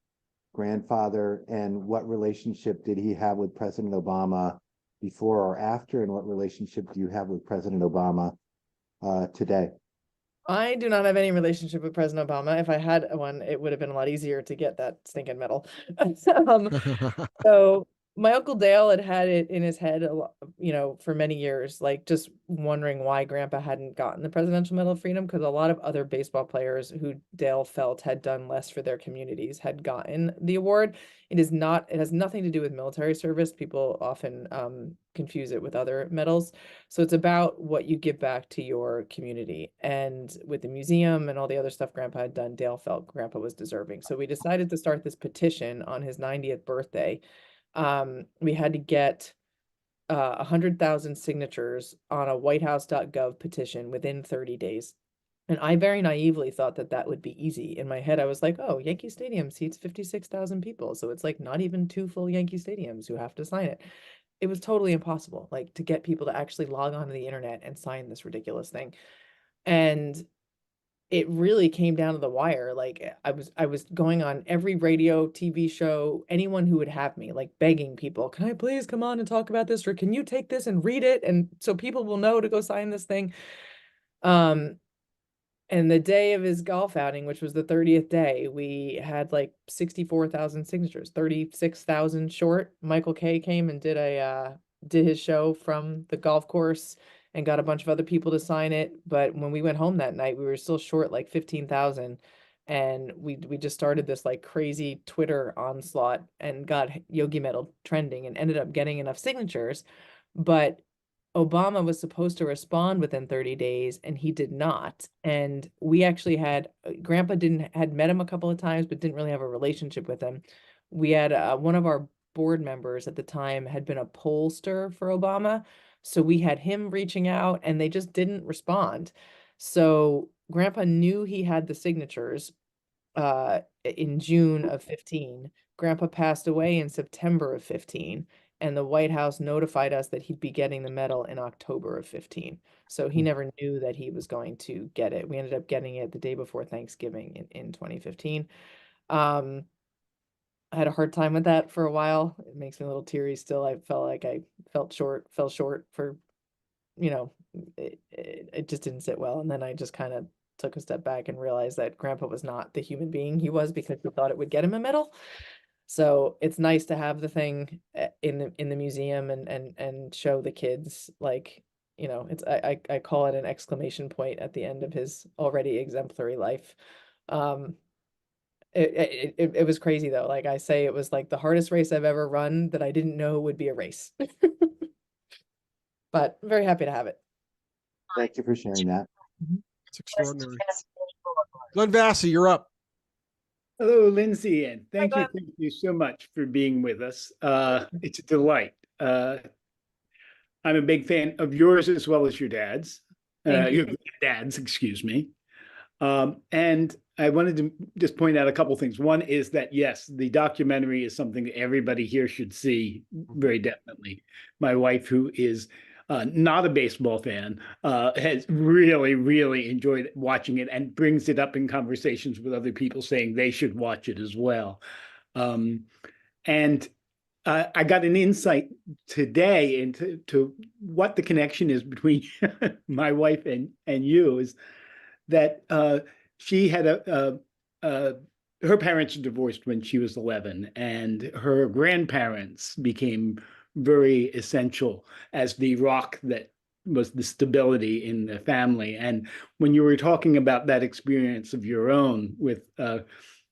Speaker 5: grandfather, and what relationship did he have with President Obama before or after, and what relationship do you have with President Obama today?
Speaker 2: I do not have any relationship with President Obama. If I had one, it would have been a lot easier to get that stinking medal. So my Uncle Dale had it in his head a lot, for many years, like just wondering why Grandpa hadn't gotten the Presidential Medal of Freedom, because a lot of other baseball players who Dale felt had done less for their communities had gotten the award. It has nothing to do with military service. People often confuse it with other medals. So it's about what you give back to your community. And with the museum and all the other stuff Grandpa had done, Dale felt Grandpa was deserving. So we decided to start this petition on his 90th birthday. We had to get 100,000 signatures on a whitehouse.gov petition within 30 days. And I very naively thought that that would be easy. In my head, I was like, oh, Yankee Stadium seats 56,000 people. So it's like not even 2 full Yankee Stadiums who have to sign it. It was totally impossible, like to get people to actually log onto the internet and sign this ridiculous thing. And it really came down to the wire. Like I was going on every radio, TV show, anyone who would have me, like begging people, can I please come on and talk about this? Or can you take this and read it? And so people will know to go sign this thing. And the day of his golf outing, which was the 30th day, we had like 64,000 signatures, 36,000 short. Michael Kay came and did his show from the golf course and got a bunch of other people to sign it. But when we went home that night, we were still short like 15,000. And we just started this like crazy Twitter onslaught and got Yogi Medal trending and ended up getting enough signatures. But Obama was supposed to respond within 30 days and he did not. And we actually had Grandpa had met him a couple of times, but didn't really have a relationship with him. We had one of our board members at the time had been a pollster for Obama. So we had him reaching out and they just didn't respond. So Grandpa knew he had the signatures in June of 15. Grandpa passed away in September of 15. And the White House notified us that he'd be getting the medal in October of 15. So he never knew that he was going to get it. We ended up getting it the day before Thanksgiving in 2015. I had a hard time with that for a while. It makes me a little teary still. I felt like I fell short for, it just didn't sit well. And then I just kind of took a step back and realized that Grandpa was not the human being he was because we thought it would get him a medal. So it's nice to have the thing in the museum and show the kids, like, it's I call it an exclamation point at the end of his already exemplary life. It was crazy though. Like I say, it was like the hardest race I've ever run that I didn't know would be a race. But I'm very happy to have it.
Speaker 5: Thank you for sharing that.
Speaker 1: It's extraordinary. Glenn Vassy, you're up.
Speaker 6: Hello, Lindsay, and thank you so much for being with us. It's a delight. I'm a big fan of yours as well as your dad's. Your dad's, excuse me. And I wanted to just point out a couple of things. One is that, yes, the documentary is something that everybody here should see very definitely. My wife, who is not a baseball fan, has really, really enjoyed watching it and brings it up in conversations with other people saying they should watch it as well. And I got an insight today into what the connection is between my wife and you, is that she had her parents were divorced when she was 11, and her grandparents became very essential as the rock that was the stability in the family. And when you were talking about that experience of your own with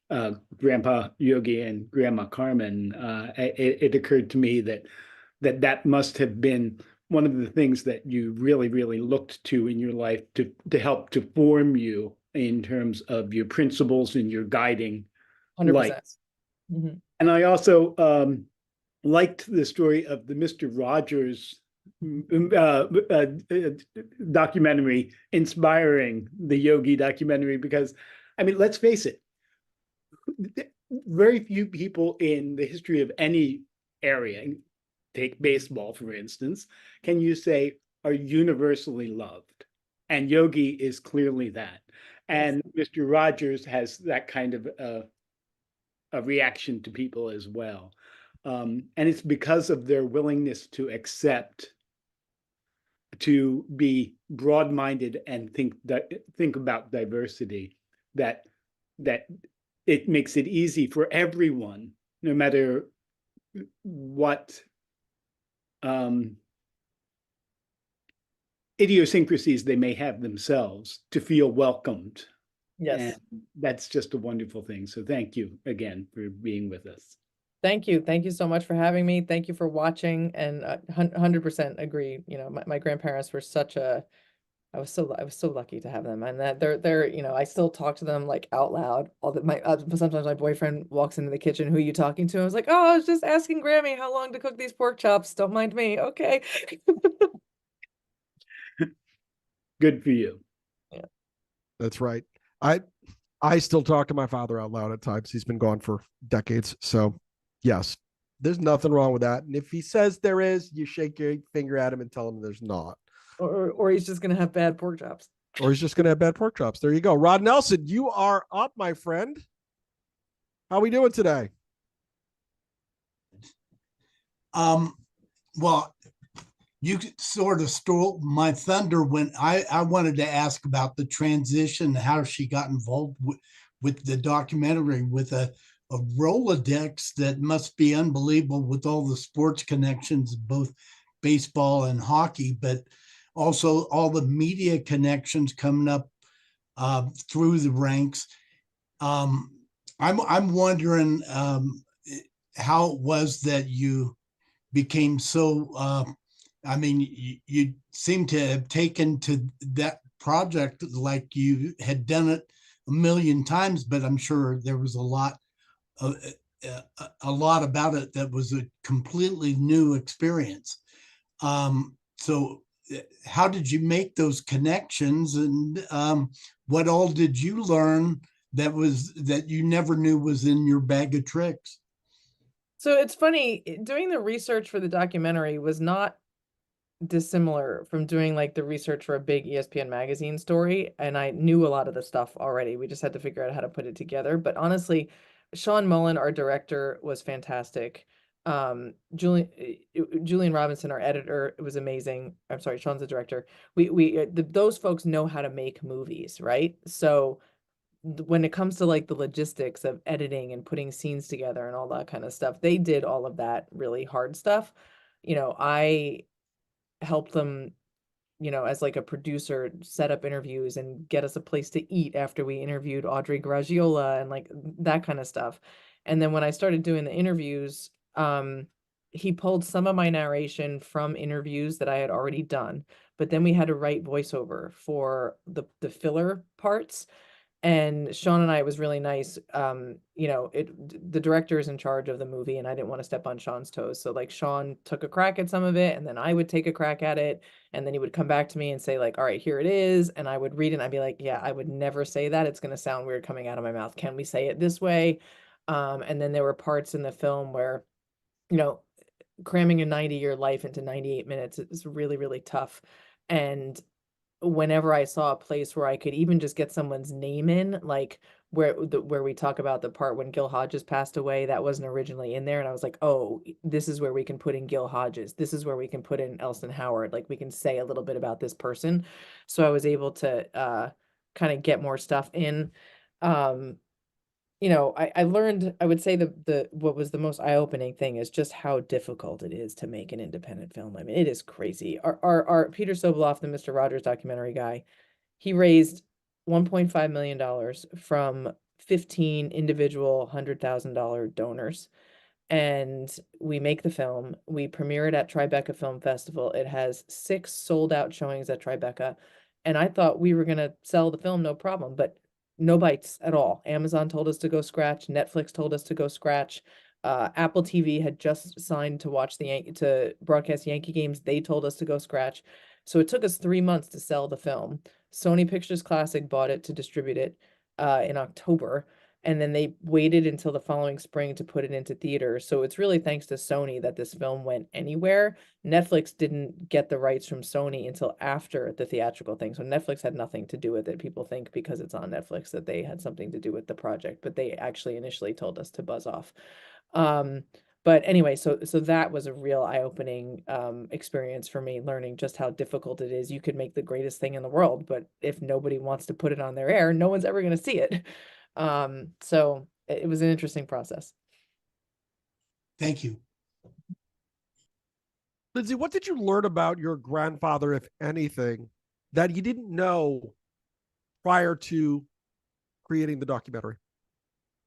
Speaker 6: Grandpa Yogi and Grandma Carmen, it occurred to me that must have been one of the things that you really, really looked to in your life to help to form you in terms of your principles and your guiding
Speaker 2: 100%.
Speaker 6: lights. And I also liked the story of the Mr. Rogers documentary inspiring the Yogi documentary, because, I mean, let's face it, very few people in the history of any area, take baseball for instance, can you say are universally loved, and Yogi is clearly that, and Mr. Rogers has that kind of a reaction to people as well, and it's because of their willingness to accept, to be broad-minded and think about diversity, that it makes it easy for everyone, no matter what idiosyncrasies they may have themselves, to feel welcomed.
Speaker 2: Yes.
Speaker 6: And that's just a wonderful thing. So thank you again for being with us.
Speaker 2: Thank you. Thank you so much for having me. Thank you for watching, and 100% agree. You know, my grandparents were such a, I was so lucky to have them, and that they're, you know, I still talk to them like out loud. All that sometimes my boyfriend walks into the kitchen, "Who are you talking to?" I was like, "Oh, I was just asking Grammy how long to cook these pork chops. Don't mind me." Okay.
Speaker 6: Good for you.
Speaker 2: Yeah.
Speaker 1: That's right. I still talk to my father out loud at times. He's been gone for decades. So yes, there's nothing wrong with that. And if he says there is, you shake your finger at him and tell him there's not.
Speaker 2: Or he's just gonna have bad pork chops.
Speaker 1: Or he's just gonna have bad pork chops. There you go. Rod Nelson, you are up, my friend. How are we doing today?
Speaker 7: Well, you sort of stole my thunder when I wanted to ask about the transition, how she got involved with the documentary, with a Rolodex that must be unbelievable, with all the sports connections, both baseball and hockey, but also all the media connections coming up through the ranks. I'm wondering how it was that you became so I mean, you seem to have taken to that project like you had done it a million times, but I'm sure there was a lot about it that was a completely new experience. So how did you make those connections, and what all did you learn that you never knew was in your bag of tricks?
Speaker 2: So it's funny, doing the research for the documentary was not dissimilar from doing like the research for a big ESPN magazine story, and I knew a lot of the stuff already. We just had to figure out how to put it together. But honestly, Sean Mullen, our director, was fantastic. Julian Robinson, our editor, was amazing. I'm sorry, Sean's the director. Those folks know how to make movies, right? So when it comes to like the logistics of editing and putting scenes together and all that kind of stuff, they did all of that really hard stuff. You know, I help them, you know, as like a producer, set up interviews and get us a place to eat after we interviewed Audrey Garagiola and like that kind of stuff. And then when I started doing the interviews, he pulled some of my narration from interviews that I had already done, but then we had to write voiceover for the filler parts. And Sean and I, it was really nice. You know, the director is in charge of the movie, and I didn't want to step on Sean's toes. So like Sean took a crack at some of it, and then I would take a crack at it, and then he would come back to me and say like, all right, here it is. And I would read it and I'd be like, yeah, I would never say that. It's gonna sound weird coming out of my mouth. Can we say it this way? And then there were parts in the film where, you know, cramming a 90-year life into 98 minutes is really, really tough. And whenever I saw a place where I could even just get someone's name in, like where we talk about the part when Gil Hodges passed away, that wasn't originally in there. And I was like, oh, this is where we can put in Gil Hodges. This is where we can put in Elston Howard. Like we can say a little bit about this person. So I was able to kind of get more stuff in. You know, I learned, I would say what was the most eye-opening thing is just how difficult it is to make an independent film. I mean, it is crazy. Our Peter Soboloff, the Mr. Rogers documentary guy, he raised $1.5 million from 15 individual $100,000 donors. And we make the film. We premiere it at Tribeca Film Festival. It has 6 sold-out showings at Tribeca. And I thought we were going to sell the film, no problem. But no bites at all. Amazon told us to go scratch. Netflix told us to go scratch. Apple TV had just signed to watch to broadcast Yankee games. They told us to go scratch. So it took us 3 months to sell the film. Sony Pictures Classic bought it to distribute it in October. And then they waited until the following spring to put it into theaters. So it's really thanks to Sony that this film went anywhere. Netflix didn't get the rights from Sony until after the theatrical thing. So Netflix had nothing to do with it. People think because it's on Netflix that they had something to do with the project, but they actually initially told us to buzz off. But anyway, so that was a real eye-opening experience for me, learning just how difficult it is. You could make the greatest thing in the world, but if nobody wants to put it on their air, no one's ever going to see it. So it was an interesting process.
Speaker 7: Thank you.
Speaker 1: Lindsay, what did you learn about your grandfather, if anything, that you didn't know prior to creating the documentary?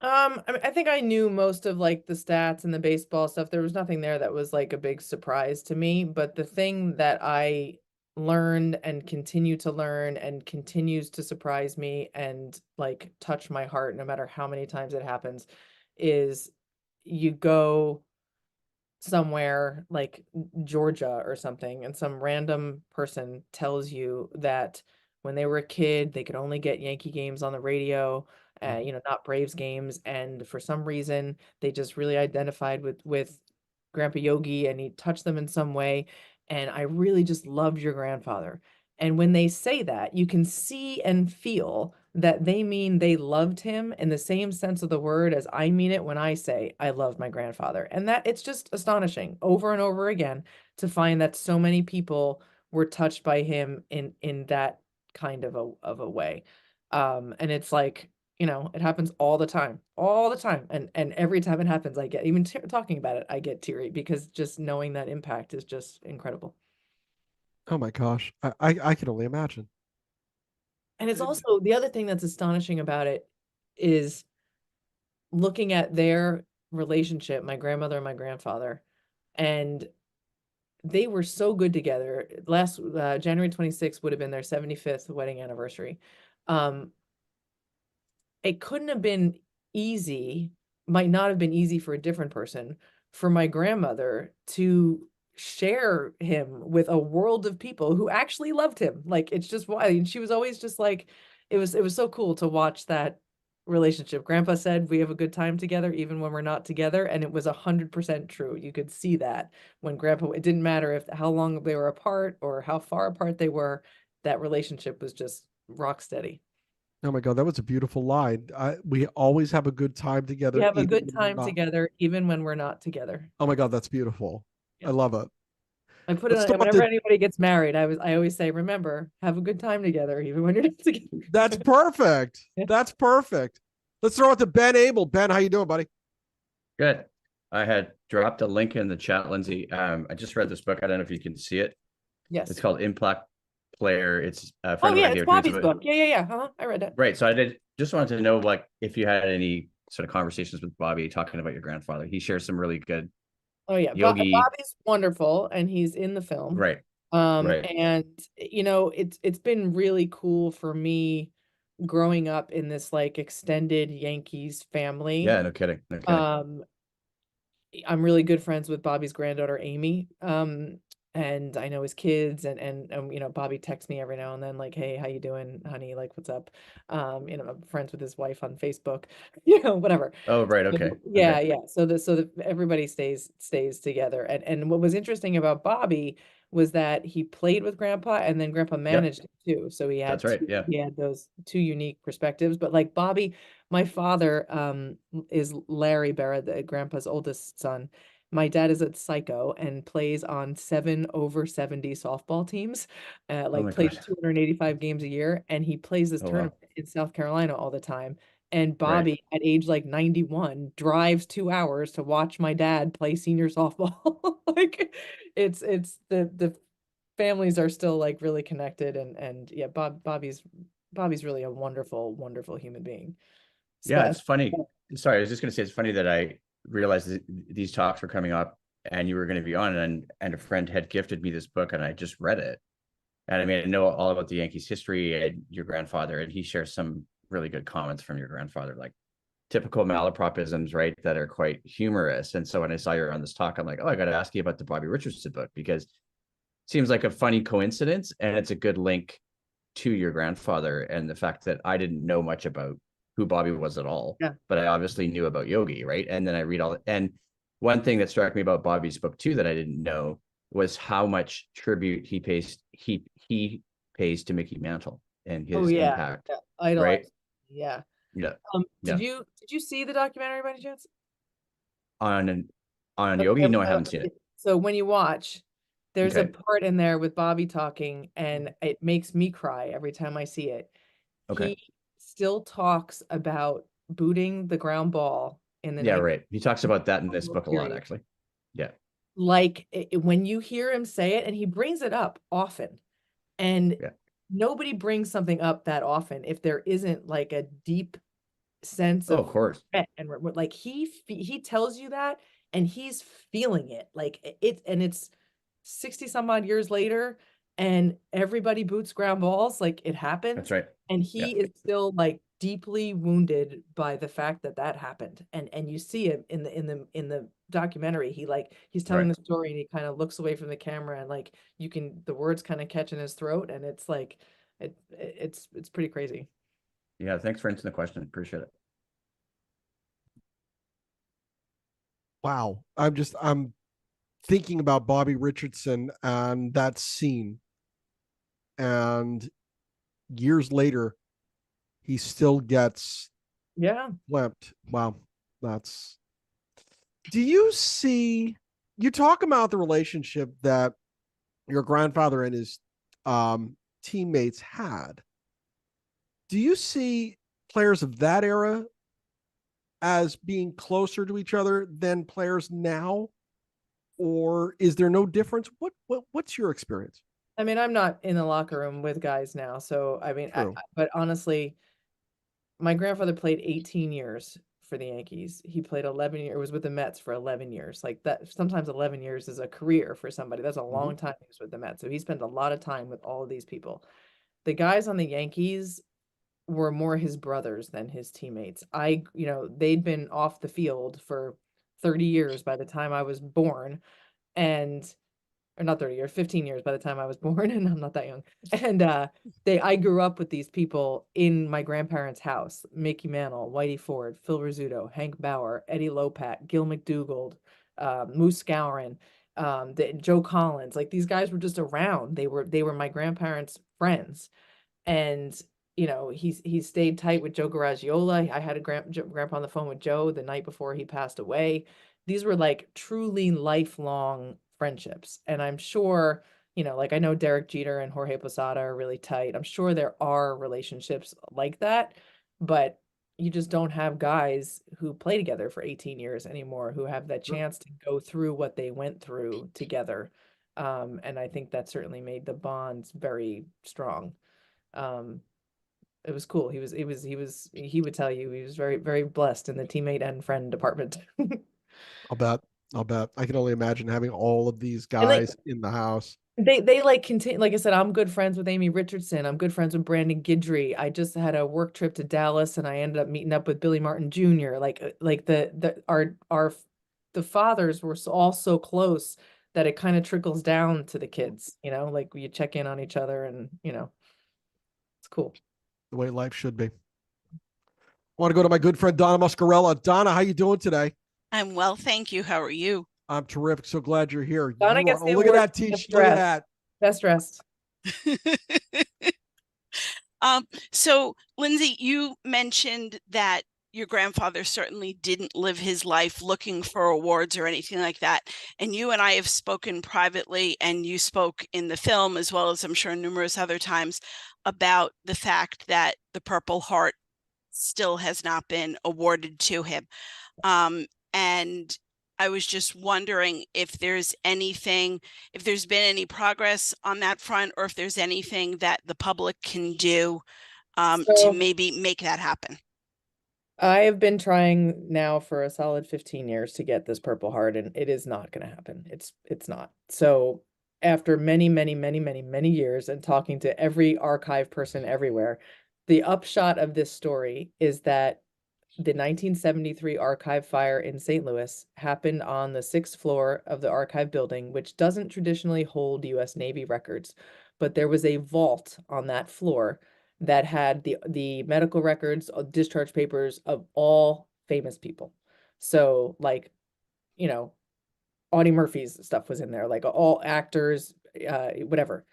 Speaker 2: I think I knew most of like the stats and the baseball stuff. There was nothing there that was like a big surprise to me, but the thing that I learned and continue to learn and continues to surprise me and like touch my heart no matter how many times it happens is you go somewhere like Georgia or something and some random person tells you that when they were a kid they could only get Yankee games on the radio, not Braves games, and for some reason they just really identified with Grandpa Yogi and he touched them in some way, and I really just loved your grandfather. And when they say that, you can see and feel that they mean they loved him in the same sense of the word as I mean it when I say I loved my grandfather. And that it's just astonishing over and over again to find that so many people were touched by him in that kind of a way. And it's like, it happens all the time. And every time it happens, I get, even talking about it, I get teary because just knowing that impact is just incredible.
Speaker 1: Oh my gosh. I can only imagine.
Speaker 2: And it's also the other thing that's astonishing about it is looking at their relationship, my grandmother and my grandfather, and they were so good together. Last January 26th would have been their 75th wedding anniversary. It couldn't have been easy, might not have been easy for a different person, for my grandmother to share him with a world of people who actually loved him. Like, it's just why. And she was always just like, it was so cool to watch that relationship. Grandpa said we have a good time together even when we're not together, and it was 100% true. You could see that when Grandpa, it didn't matter how long they were apart or how far apart they were, that relationship was just rock steady.
Speaker 1: Oh my God, that was a beautiful line. We always have a good time together.
Speaker 2: We have a
Speaker 1: even
Speaker 2: good
Speaker 1: when we're
Speaker 2: time
Speaker 1: not.
Speaker 2: together even when we're not together.
Speaker 1: Oh my God, that's beautiful.
Speaker 2: Yeah.
Speaker 1: I love it.
Speaker 2: I put it
Speaker 1: Let's
Speaker 2: on
Speaker 1: talk about
Speaker 2: whenever anybody gets married. I always say, remember, have a good time together even when you're not together.
Speaker 1: That's perfect. That's perfect. Let's throw it to Ben Abel. Ben, how you doing, buddy?
Speaker 8: Good. I had dropped a link in the chat, Lindsay. I just read this book. I don't know if you can see it.
Speaker 2: Yes.
Speaker 8: It's called Impact Player. It's a
Speaker 2: Oh
Speaker 8: friend of
Speaker 2: yeah,
Speaker 8: mine
Speaker 2: it's
Speaker 8: gave it to me.
Speaker 2: Bobby's book. Yeah. I read that.
Speaker 8: Right. So I just wanted to know, like, if you had any sort of conversations with Bobby talking about your grandfather. He shares some really good
Speaker 2: Oh yeah,
Speaker 8: Yogi.
Speaker 2: Bobby's wonderful, and he's in the film.
Speaker 8: Right. Right.
Speaker 2: And it's been really cool for me growing up in this like extended Yankees family.
Speaker 8: Yeah, no kidding. No kidding.
Speaker 2: I'm really good friends with Bobby's granddaughter Amy. And I know his kids, and Bobby texts me every now and then like, hey, how you doing, honey? Like, what's up? I'm friends with his wife on Facebook, whatever.
Speaker 8: Oh, right. Okay.
Speaker 2: Yeah,
Speaker 8: Okay.
Speaker 2: yeah. So everybody stays together. And what was interesting about Bobby was that he played with Grandpa, and then Grandpa managed him too. So he had
Speaker 8: That's right. Yeah.
Speaker 2: he had those two unique perspectives. But like Bobby, my father is Larry Berra, the Grandpa's oldest son. My dad is a psycho and plays on 7 over 70 softball teams,
Speaker 8: my
Speaker 2: plays
Speaker 8: God.
Speaker 2: 285 games a year, and he plays this
Speaker 8: Oh, wow.
Speaker 2: tournament in South Carolina all the time. And
Speaker 8: Right.
Speaker 2: Bobby, at age like 91, drives 2 hours to watch my dad play senior softball. Like, it's the families are still like really connected, and yeah, Bobby's really a wonderful, wonderful human being.
Speaker 8: Yeah, it's funny. Sorry, I was just going to say it's funny that I realized that these talks were coming up and you were going to be on, and a friend had gifted me this book and I just read it. And I mean, I know all about the Yankees history and your grandfather, and he shares some really good comments from your grandfather, like typical malapropisms, right, that are quite humorous. And so when I saw you on this talk, I'm like, oh, I got to ask you about the Bobby Richardson book, because it seems like a funny coincidence, and it's a good link to your grandfather and the fact that I didn't know much about who Bobby was at all.
Speaker 2: Yeah.
Speaker 8: But I obviously knew about Yogi, right? And then I read all, and one thing that struck me about Bobby's book too that I didn't know was how much tribute he pays to Mickey Mantle and his impact.
Speaker 2: Yeah. Idolize.
Speaker 8: Right?
Speaker 2: Yeah.
Speaker 8: Yeah.
Speaker 2: Did you see the documentary by any chance?
Speaker 8: On
Speaker 2: Okay,
Speaker 8: Yogi? No, I haven't seen it.
Speaker 2: So when you watch, there's a
Speaker 8: Okay.
Speaker 2: part in there with Bobby talking, and it makes me cry every time I see it.
Speaker 8: Okay.
Speaker 2: He still talks about booting the ground ball in the
Speaker 8: Yeah,
Speaker 2: 90s.
Speaker 8: right. He talks about that in this book a lot,
Speaker 2: Period.
Speaker 8: actually. Yeah.
Speaker 2: Like when you hear him say it, and he brings it up often, and
Speaker 8: Yeah.
Speaker 2: nobody brings something up that often if there isn't like a deep sense
Speaker 8: Oh,
Speaker 2: of
Speaker 8: of course.
Speaker 2: regret and like he tells you that, and he's feeling it, like it, and it's 60 some odd years later, and everybody boots ground balls, like it happens.
Speaker 8: That's right.
Speaker 2: And he is still like deeply wounded by the fact that that happened, and you see it in the documentary. He's telling
Speaker 8: Right.
Speaker 2: the story, and he kind of looks away from the camera, and like the words kind of catch in his throat, and it's like it's pretty crazy.
Speaker 8: Yeah. Thanks for answering the question. Appreciate it.
Speaker 1: Wow. I'm thinking about Bobby Richardson and that scene. And years later, he still gets flipped. Wow. Do you see, you talk about the relationship that your grandfather and his teammates had. Do you see players of that era as being closer to each other than players now? Or is there no difference? What's your experience?
Speaker 2: I mean, I'm not in the locker room with guys now, so I mean, but honestly, my grandfather played 18 years for the Yankees. He played 11 years, was with the Mets for 11 years. Like that, sometimes 11 years is a career for somebody. That's a long time he was with the Mets. So he spent a lot of time with all of these people. The guys on the Yankees were more his brothers than his teammates. They'd been off the field for 30 years by the time I was born, or not 30 years, 15 years by the time I was born, and I'm not that young. And I grew up with these people in my grandparents' house: Mickey Mantle, Whitey Ford, Phil Rizzuto, Hank Bauer, Eddie Lopat, Gil McDougald, Moose Scourin, Joe Collins. Like, these guys were just around. They were my grandparents' friends. And he stayed tight with Joe Garagiola. I had a grandpa on the phone with Joe the night before he passed away. These were like truly lifelong friendships. And I'm sure, like I know Derek Jeter and Jorge Posada are really tight. I'm sure there are relationships like that, but you just don't have guys who play together for 18 years anymore, who have that chance to go through what they went through together. And I think that certainly made the bonds very strong. It was cool. He would tell you he was very, very blessed in the teammate and friend department.
Speaker 1: I'll bet. I can only imagine having all of these guys in the house.
Speaker 2: They like continue. Like I said, I'm good friends with Amy Richardson. I'm good friends with Brandon Guidry. I just had a work trip to Dallas, and I ended up meeting up with Billy Martin Jr. Like the fathers were all so close that it kind of trickles down to the kids. Like you check in on each other, and it's cool.
Speaker 1: The way life should be. I want to go to my good friend Donna Muscarella. Donna, how you doing today?
Speaker 9: I'm well, thank you. How are you?
Speaker 1: I'm terrific. So glad you're here.
Speaker 2: Donna gets the
Speaker 1: look at
Speaker 2: award
Speaker 1: that
Speaker 2: for
Speaker 1: teach.
Speaker 2: best
Speaker 1: Look at
Speaker 2: dressed.
Speaker 1: that.
Speaker 2: Best dressed.
Speaker 9: So Lindsay, you mentioned that your grandfather certainly didn't live his life looking for awards or anything like that. And you and I have spoken privately, and you spoke in the film, as well as I'm sure numerous other times, about the fact that the Purple Heart still has not been awarded to him. And I was just wondering if there's been any progress on that front, or if there's anything that the public can do to maybe make that happen.
Speaker 2: I have been trying now for a solid 15 years to get this Purple Heart, and it is not going to happen. It's not. So after many, many, many, many, many years and talking to every archive person everywhere, the upshot of this story is that the 1973 archive fire in St. Louis happened on the 6th floor of the archive building, which doesn't traditionally hold US Navy records, but there was a vault on that floor that had the medical records, discharge papers of all famous people. So like, you know, Audie Murphy's stuff was in there, like all actors, whatever.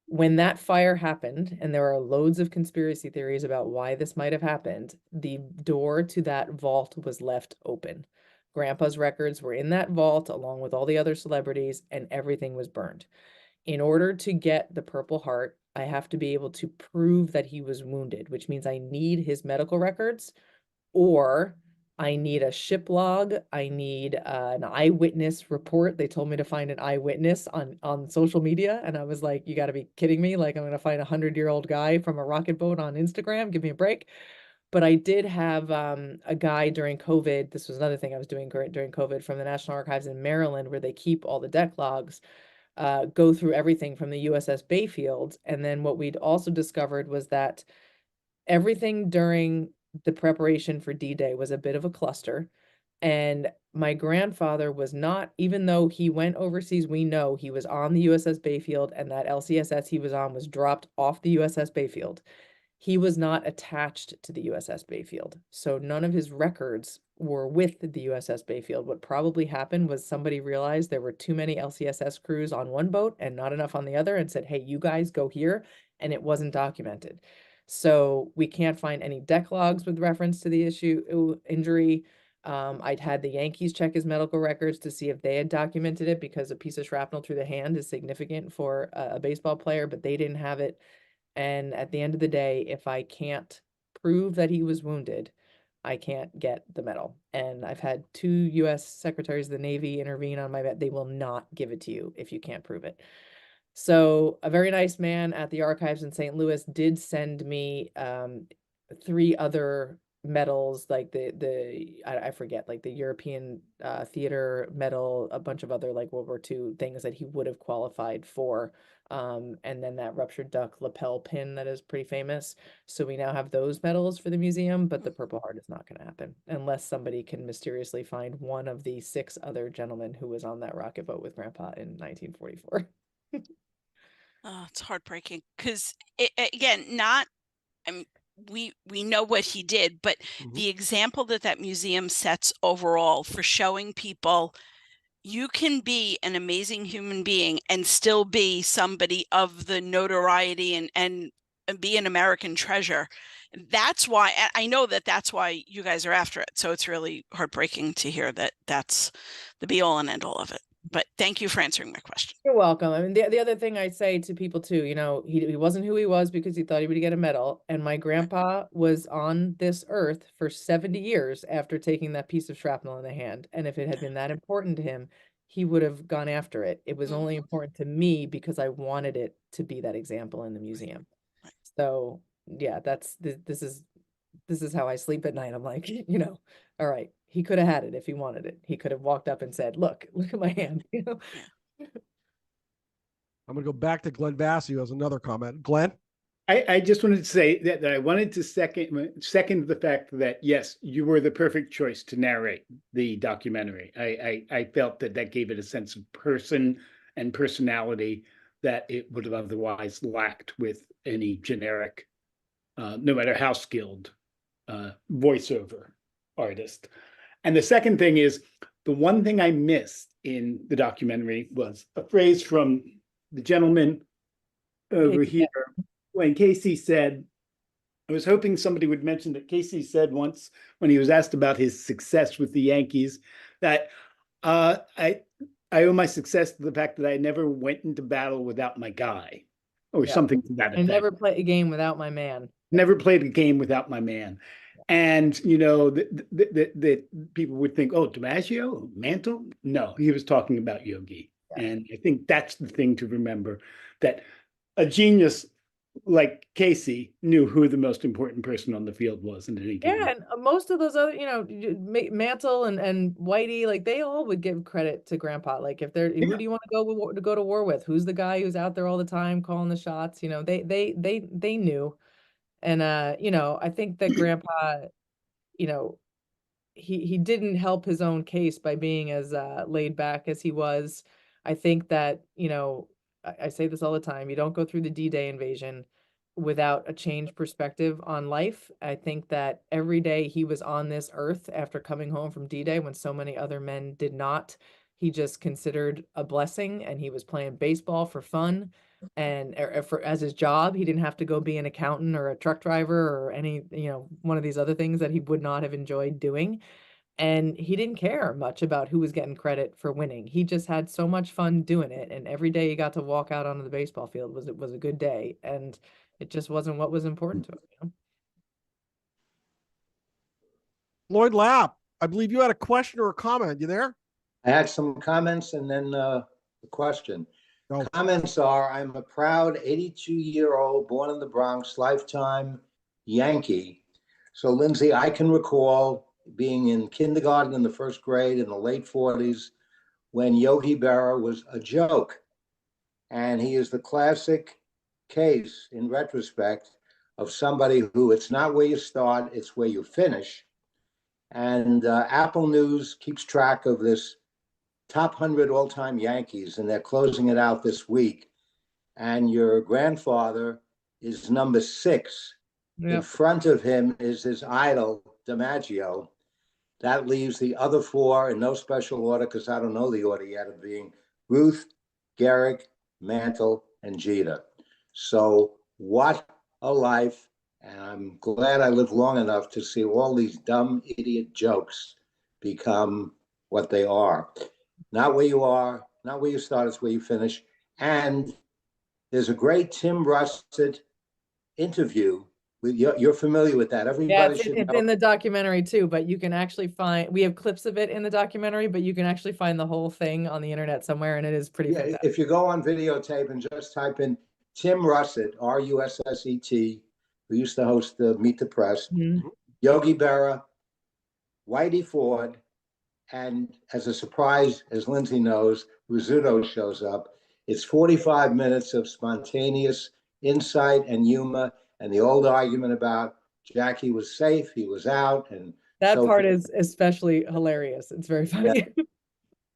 Speaker 2: When that fire happened, and there are loads of conspiracy theories about why this might have happened, the door to that vault was left open. Grandpa's records were in that vault along with all the other celebrities, and everything was burned. In order to get the Purple Heart, I have to be able to prove that he was wounded, which means I need his medical records, or I need a ship log. I need an eyewitness report. They told me to find an eyewitness on social media. And I was like, you got to be kidding me. Like, I'm going to find a 100-year-old guy from a rocket boat on Instagram. Give me a break. But I did have a guy during COVID. This was another thing I was doing during COVID from the National Archives in Maryland, where they keep all the deck logs, go through everything from the USS Bayfield. And then what we'd also discovered was that everything during the preparation for D-Day was a bit of a cluster. And my grandfather was not, even though he went overseas, we know he was on the USS Bayfield, and that LCSS he was on was dropped off the USS Bayfield. He was not attached to the USS Bayfield. So none of his records were with the USS Bayfield. What probably happened was somebody realized there were too many LCSS crews on one boat and not enough on the other, and said, hey, you guys go here. And it wasn't documented. So we can't find any deck logs with reference to the injury. I'd had the Yankees check his medical records to see if they had documented it, because a piece of shrapnel through the hand is significant for a baseball player, but they didn't have it. And at the end of the day, if I can't prove that he was wounded, I can't get the medal. And I've had 2 US Secretaries of the Navy intervene on my bet. They will not give it to you if you can't prove it. So a very nice man at the archives in St. Louis did send me 3 other medals, like I forget, like the European Theater Medal, a bunch of other like World War II things that he would have qualified for. And then that ruptured duck lapel pin that is pretty famous. So we now have those medals for the museum, but the Purple Heart is not going to happen unless somebody can mysteriously find one of the 6 other gentlemen who was on that rocket boat with Grandpa in 1944.
Speaker 9: Oh, it's heartbreaking because again, I mean, we know what he did, but the example that museum sets overall for showing people you can be an amazing human being and still be somebody of the notoriety and be an American treasure. That's why I know that's why you guys are after it. So it's really heartbreaking to hear that that's the be all and end all of it. But thank you for answering my question.
Speaker 2: You're welcome. I mean, the other thing I say to people too, you know, he wasn't who he was because he thought he would get a medal. And my grandpa was on this earth for 70 years after taking that piece of shrapnel in the hand. And if it had been that important to him, he would have gone after it. It was only important to me because I wanted it to be that example in the museum. So yeah, this is how I sleep at night. I'm like, you know, all right, he could have had it if he wanted it. He could have walked up and said, look at my hand, you know.
Speaker 1: I'm going to go back to Glenn Vassy, who has another comment. Glenn?
Speaker 6: I just wanted to say that I wanted to second the fact that, yes, you were the perfect choice to narrate the documentary. I felt that gave it a sense of person and personality that it would have otherwise lacked with any generic, no matter how skilled, voiceover artist. And the second thing is, the one thing I missed in the documentary was a phrase from the gentleman over here when Casey said, I was hoping somebody would mention that Casey said once when he was asked about his success with the Yankees that I owe my success to the fact that I never went into battle without my guy, or something to that effect.
Speaker 2: I never play a game without my man.
Speaker 6: Never played a game without my man. And, you know, that people would think, oh, DiMaggio, Mantle? No, he was talking about Yogi. Yeah. And I think that's the thing to remember, that a genius like Casey knew who the most important person on the field was in any game.
Speaker 2: Yeah, and most of those other, you know, Mantle and Whitey, like they all would give credit to Grandpa. Like if they're, who do you want to go to war with? Who's the guy who's out there all the time calling the shots? You know, they knew. And you know, I think that Grandpa, you know, he didn't help his own case by being as laid back as he was. I think that, you know, I say this all the time, you don't go through the D-Day invasion without a changed perspective on life. I think that every day he was on this earth after coming home from D-Day when so many other men did not, he just considered a blessing, and he was playing baseball for fun and for as his job. He didn't have to go be an accountant or a truck driver or any, you know, one of these other things that he would not have enjoyed doing. And he didn't care much about who was getting credit for winning. He just had so much fun doing it, and every day he got to walk out onto the baseball field was a good day, and it just wasn't what was important to him, you know?
Speaker 1: Lloyd Lapp, I believe you had a question or a comment. You there?
Speaker 10: I had some comments and then the question.
Speaker 1: Go.
Speaker 10: Comments are, I'm a proud 82-year-old, born in the Bronx, lifetime Yankee. So, Lindsay, I can recall being in kindergarten in the first grade in the late 40s when Yogi Berra was a joke. And he is the classic case, in retrospect, of somebody who it's not where you start, it's where you finish. And Apple News keeps track of this top 100 all-time Yankees, and they're closing it out this week. And your grandfather is number 6.
Speaker 2: Yep.
Speaker 10: In front of him is his idol, DiMaggio. That leaves the other 4 in no special order, because I don't know the order yet, of being Ruth, Gehrig, Mantle, and Jeter. So what a life. And I'm glad I lived long enough to see all these dumb idiot jokes become what they are. Not where you are, not where you start, it's where you finish. And there's a great Tim Russet interview with you're familiar with that.
Speaker 2: Yeah,
Speaker 10: Everybody
Speaker 2: it's,
Speaker 10: should
Speaker 2: it's
Speaker 10: know.
Speaker 2: in the documentary too, but you can actually find, we have clips of it in the documentary, but you can actually find the whole thing on the internet somewhere, and it is pretty
Speaker 10: Yeah,
Speaker 2: fantastic.
Speaker 10: if you go on videotape and just type in Tim Russet, Russet, who used to host the Meet the Press,
Speaker 2: Mhm.
Speaker 10: Yogi Berra, Whitey Ford, and as a surprise, as Lindsay knows, Rizzuto shows up. It's 45 minutes of spontaneous insight and humor, and the old argument about Jackie was safe, he was out, and
Speaker 2: That
Speaker 10: so
Speaker 2: part is especially hilarious. It's very funny.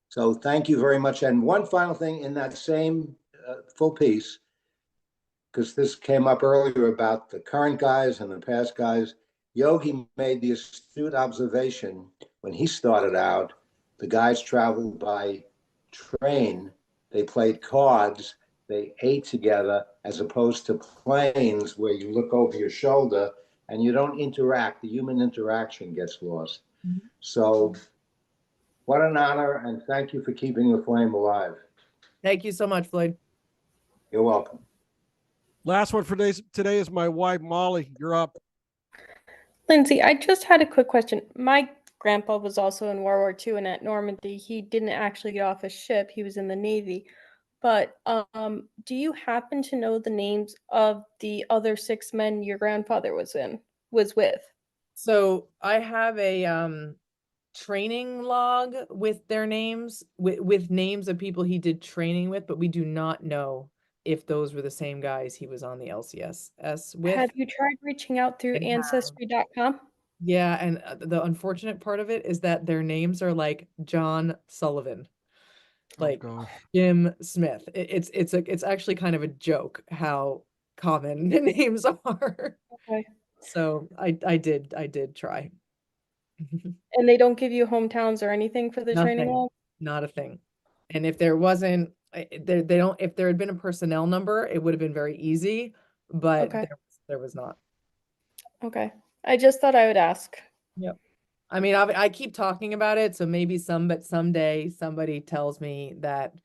Speaker 10: so thank you very much. And one final thing in that same full piece, because this came up earlier about the current guys and the past guys. Yogi made the astute observation when he started out, the guys traveled by train, they played cards, they ate together, as opposed to planes where you look over your shoulder and you don't interact. The human interaction gets lost.
Speaker 2: Mhm.
Speaker 10: So what an honor, and thank you for keeping the flame alive.
Speaker 2: Thank you so much, Floyd.
Speaker 10: You're welcome.
Speaker 1: Last one for today is my wife, Molly. You're up.
Speaker 3: Lindsay, I just had a quick question. My grandpa was also in World War II and at Normandy. He didn't actually get off a ship. He was in the Navy. But do you happen to know the names of the other 6 men your grandfather was with?
Speaker 2: So I have a training log with their names, with names of people he did training with, but we do not know if those were the same guys he was on the LCSS with.
Speaker 3: Have you tried reaching out through
Speaker 2: I have.
Speaker 3: ancestry.com?
Speaker 2: Yeah, and the unfortunate part of it is that their names are like John Sullivan, like
Speaker 1: gosh.
Speaker 2: Jim Smith. It's actually kind of a joke how common the names are.
Speaker 3: Okay.
Speaker 2: So I did try.
Speaker 3: And they don't give you hometowns or anything for the training
Speaker 2: Nothing,
Speaker 3: log?
Speaker 2: not a thing. And if there wasn't, they don't, if there had been a personnel number, it would have been very easy, but
Speaker 3: Okay.
Speaker 2: there was not.
Speaker 3: Okay. I just thought I would ask.
Speaker 2: Yep. I mean, I keep talking about it, so maybe someday somebody tells me that,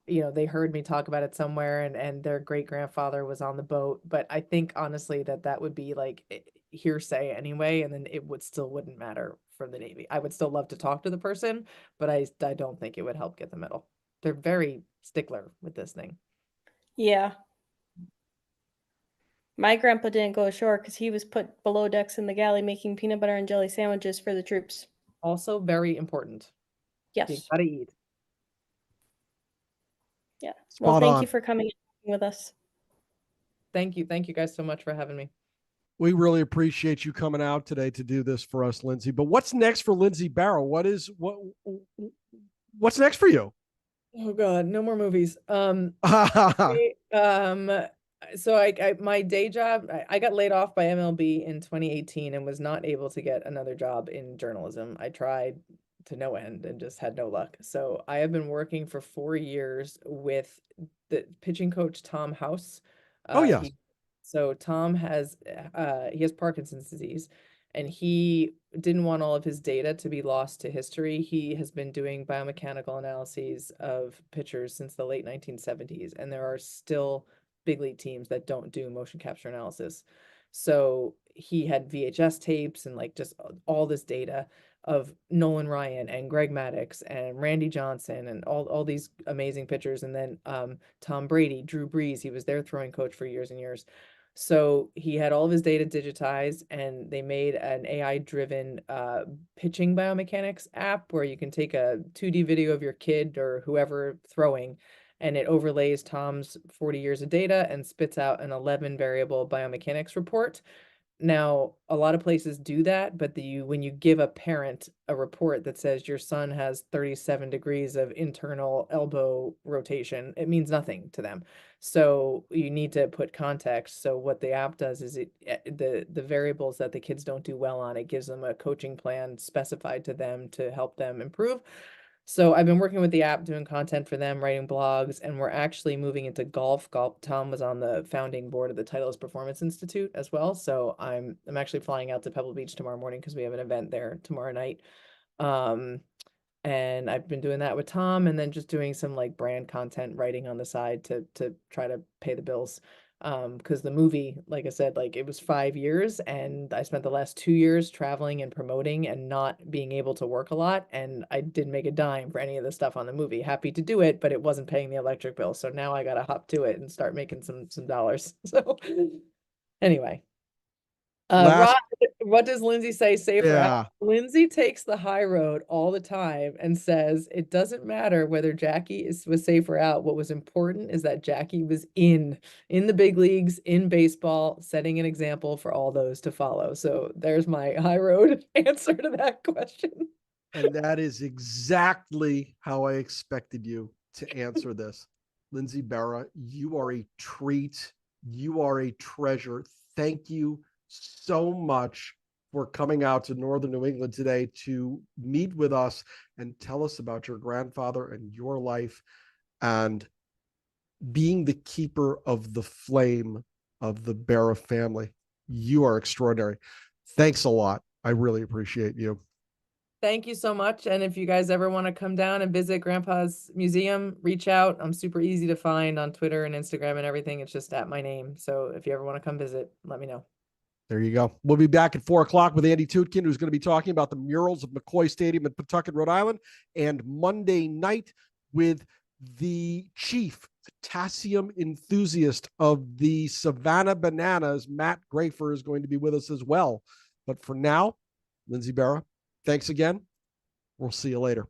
Speaker 2: you know, they heard me talk about it somewhere and their great grandfather was on the boat. But I think honestly that would be like hearsay anyway, and then it wouldn't matter for the Navy. I would still love to talk to the person, but I don't think it would help get the medal. They're very stickler with this thing.
Speaker 3: Yeah. My grandpa didn't go ashore because he was put below decks in the galley making peanut butter and jelly sandwiches for the troops.
Speaker 2: Also very important. You
Speaker 3: Yes.
Speaker 2: gotta eat.
Speaker 3: Yeah. Well,
Speaker 1: Spot
Speaker 3: thank
Speaker 1: on.
Speaker 3: you for coming and talking with us.
Speaker 2: Thank you guys so much for having me.
Speaker 1: We really appreciate you coming out today to do this for us, Lindsay. But what's next for Lindsay Berra? What's next for you?
Speaker 2: Oh God, no more movies.
Speaker 1: Yeah.
Speaker 2: So I my day job, I got laid off by MLB in 2018 and was not able to get another job in journalism. I tried to no end and just had no luck. So I have been working for 4 years with the pitching coach Tom House.
Speaker 1: Oh, yes.
Speaker 2: So Tom has he has Parkinson's disease, and he didn't want all of his data to be lost to history. He has been doing biomechanical analyses of pitchers since the late 1970s, and there are still big league teams that don't do motion capture analysis. So he had VHS tapes and like just all this data of Nolan Ryan and Greg Maddux and Randy Johnson and all these amazing pitchers. And then Tom Brady, Drew Brees, he was their throwing coach for years and years. So he had all of his data digitized, and they made an AI-driven pitching biomechanics app where you can take a 2D video of your kid or whoever throwing, and it overlays Tom's 40 years of data and spits out an 11 variable biomechanics report. Now, a lot of places do that, but when you give a parent a report that says your son has 37 degrees of internal elbow rotation, it means nothing to them. So you need to put context. So what the app does is the variables that the kids don't do well on, it gives them a coaching plan specified to them to help them improve. So I've been working with the app, doing content for them, writing blogs, and we're actually moving into golf. Tom was on the founding board of the Titleist Performance Institute as well. So I'm actually flying out to Pebble Beach tomorrow morning because we have an event there tomorrow night. And I've been doing that with Tom, and then just doing some like brand content writing on the side to try to pay the bills. Because the movie, like I said, like it was 5 years, and I spent the last 2 years traveling and promoting and not being able to work a lot, and I didn't make a dime for any of the stuff on the movie. Happy to do it, but it wasn't paying the electric bill. So now I gotta hop to it and start making some dollars. So anyway.
Speaker 1: Last,
Speaker 2: Rod, what does Lindsay say? Safe or out?
Speaker 1: yeah.
Speaker 2: Lindsay takes the high road all the time and says it doesn't matter whether Jackie was safe or out. What was important is that Jackie was in the big leagues, in baseball, setting an example for all those to follow. So there's my high road answer to that question.
Speaker 1: And that is exactly how I expected you to answer this. Lindsay Berra, you are a treat. You are a treasure. Thank you so much for coming out to Northern New England today to meet with us and tell us about your grandfather and your life and being the keeper of the flame of the Berra family. You are extraordinary. Thanks a lot. I really appreciate you.
Speaker 2: Thank you so much. And if you guys ever want to come down and visit Grandpa's museum, reach out. I'm super easy to find on Twitter and Instagram and everything. It's just at my name. So if you ever want to come visit, let me know.
Speaker 1: There you go. We'll be back at 4:00 with Andy Tutkin, who's going to be talking about the murals of McCoy Stadium in Pawtucket, Rhode Island, and Monday night with the chief potassium enthusiast of the Savannah Bananas, Matt Grafer, is going to be with us as well. But for now, Lindsay Berra, thanks again. We'll see you later.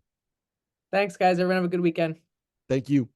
Speaker 2: Thanks, guys. Everyone have a good weekend.
Speaker 1: Thank you.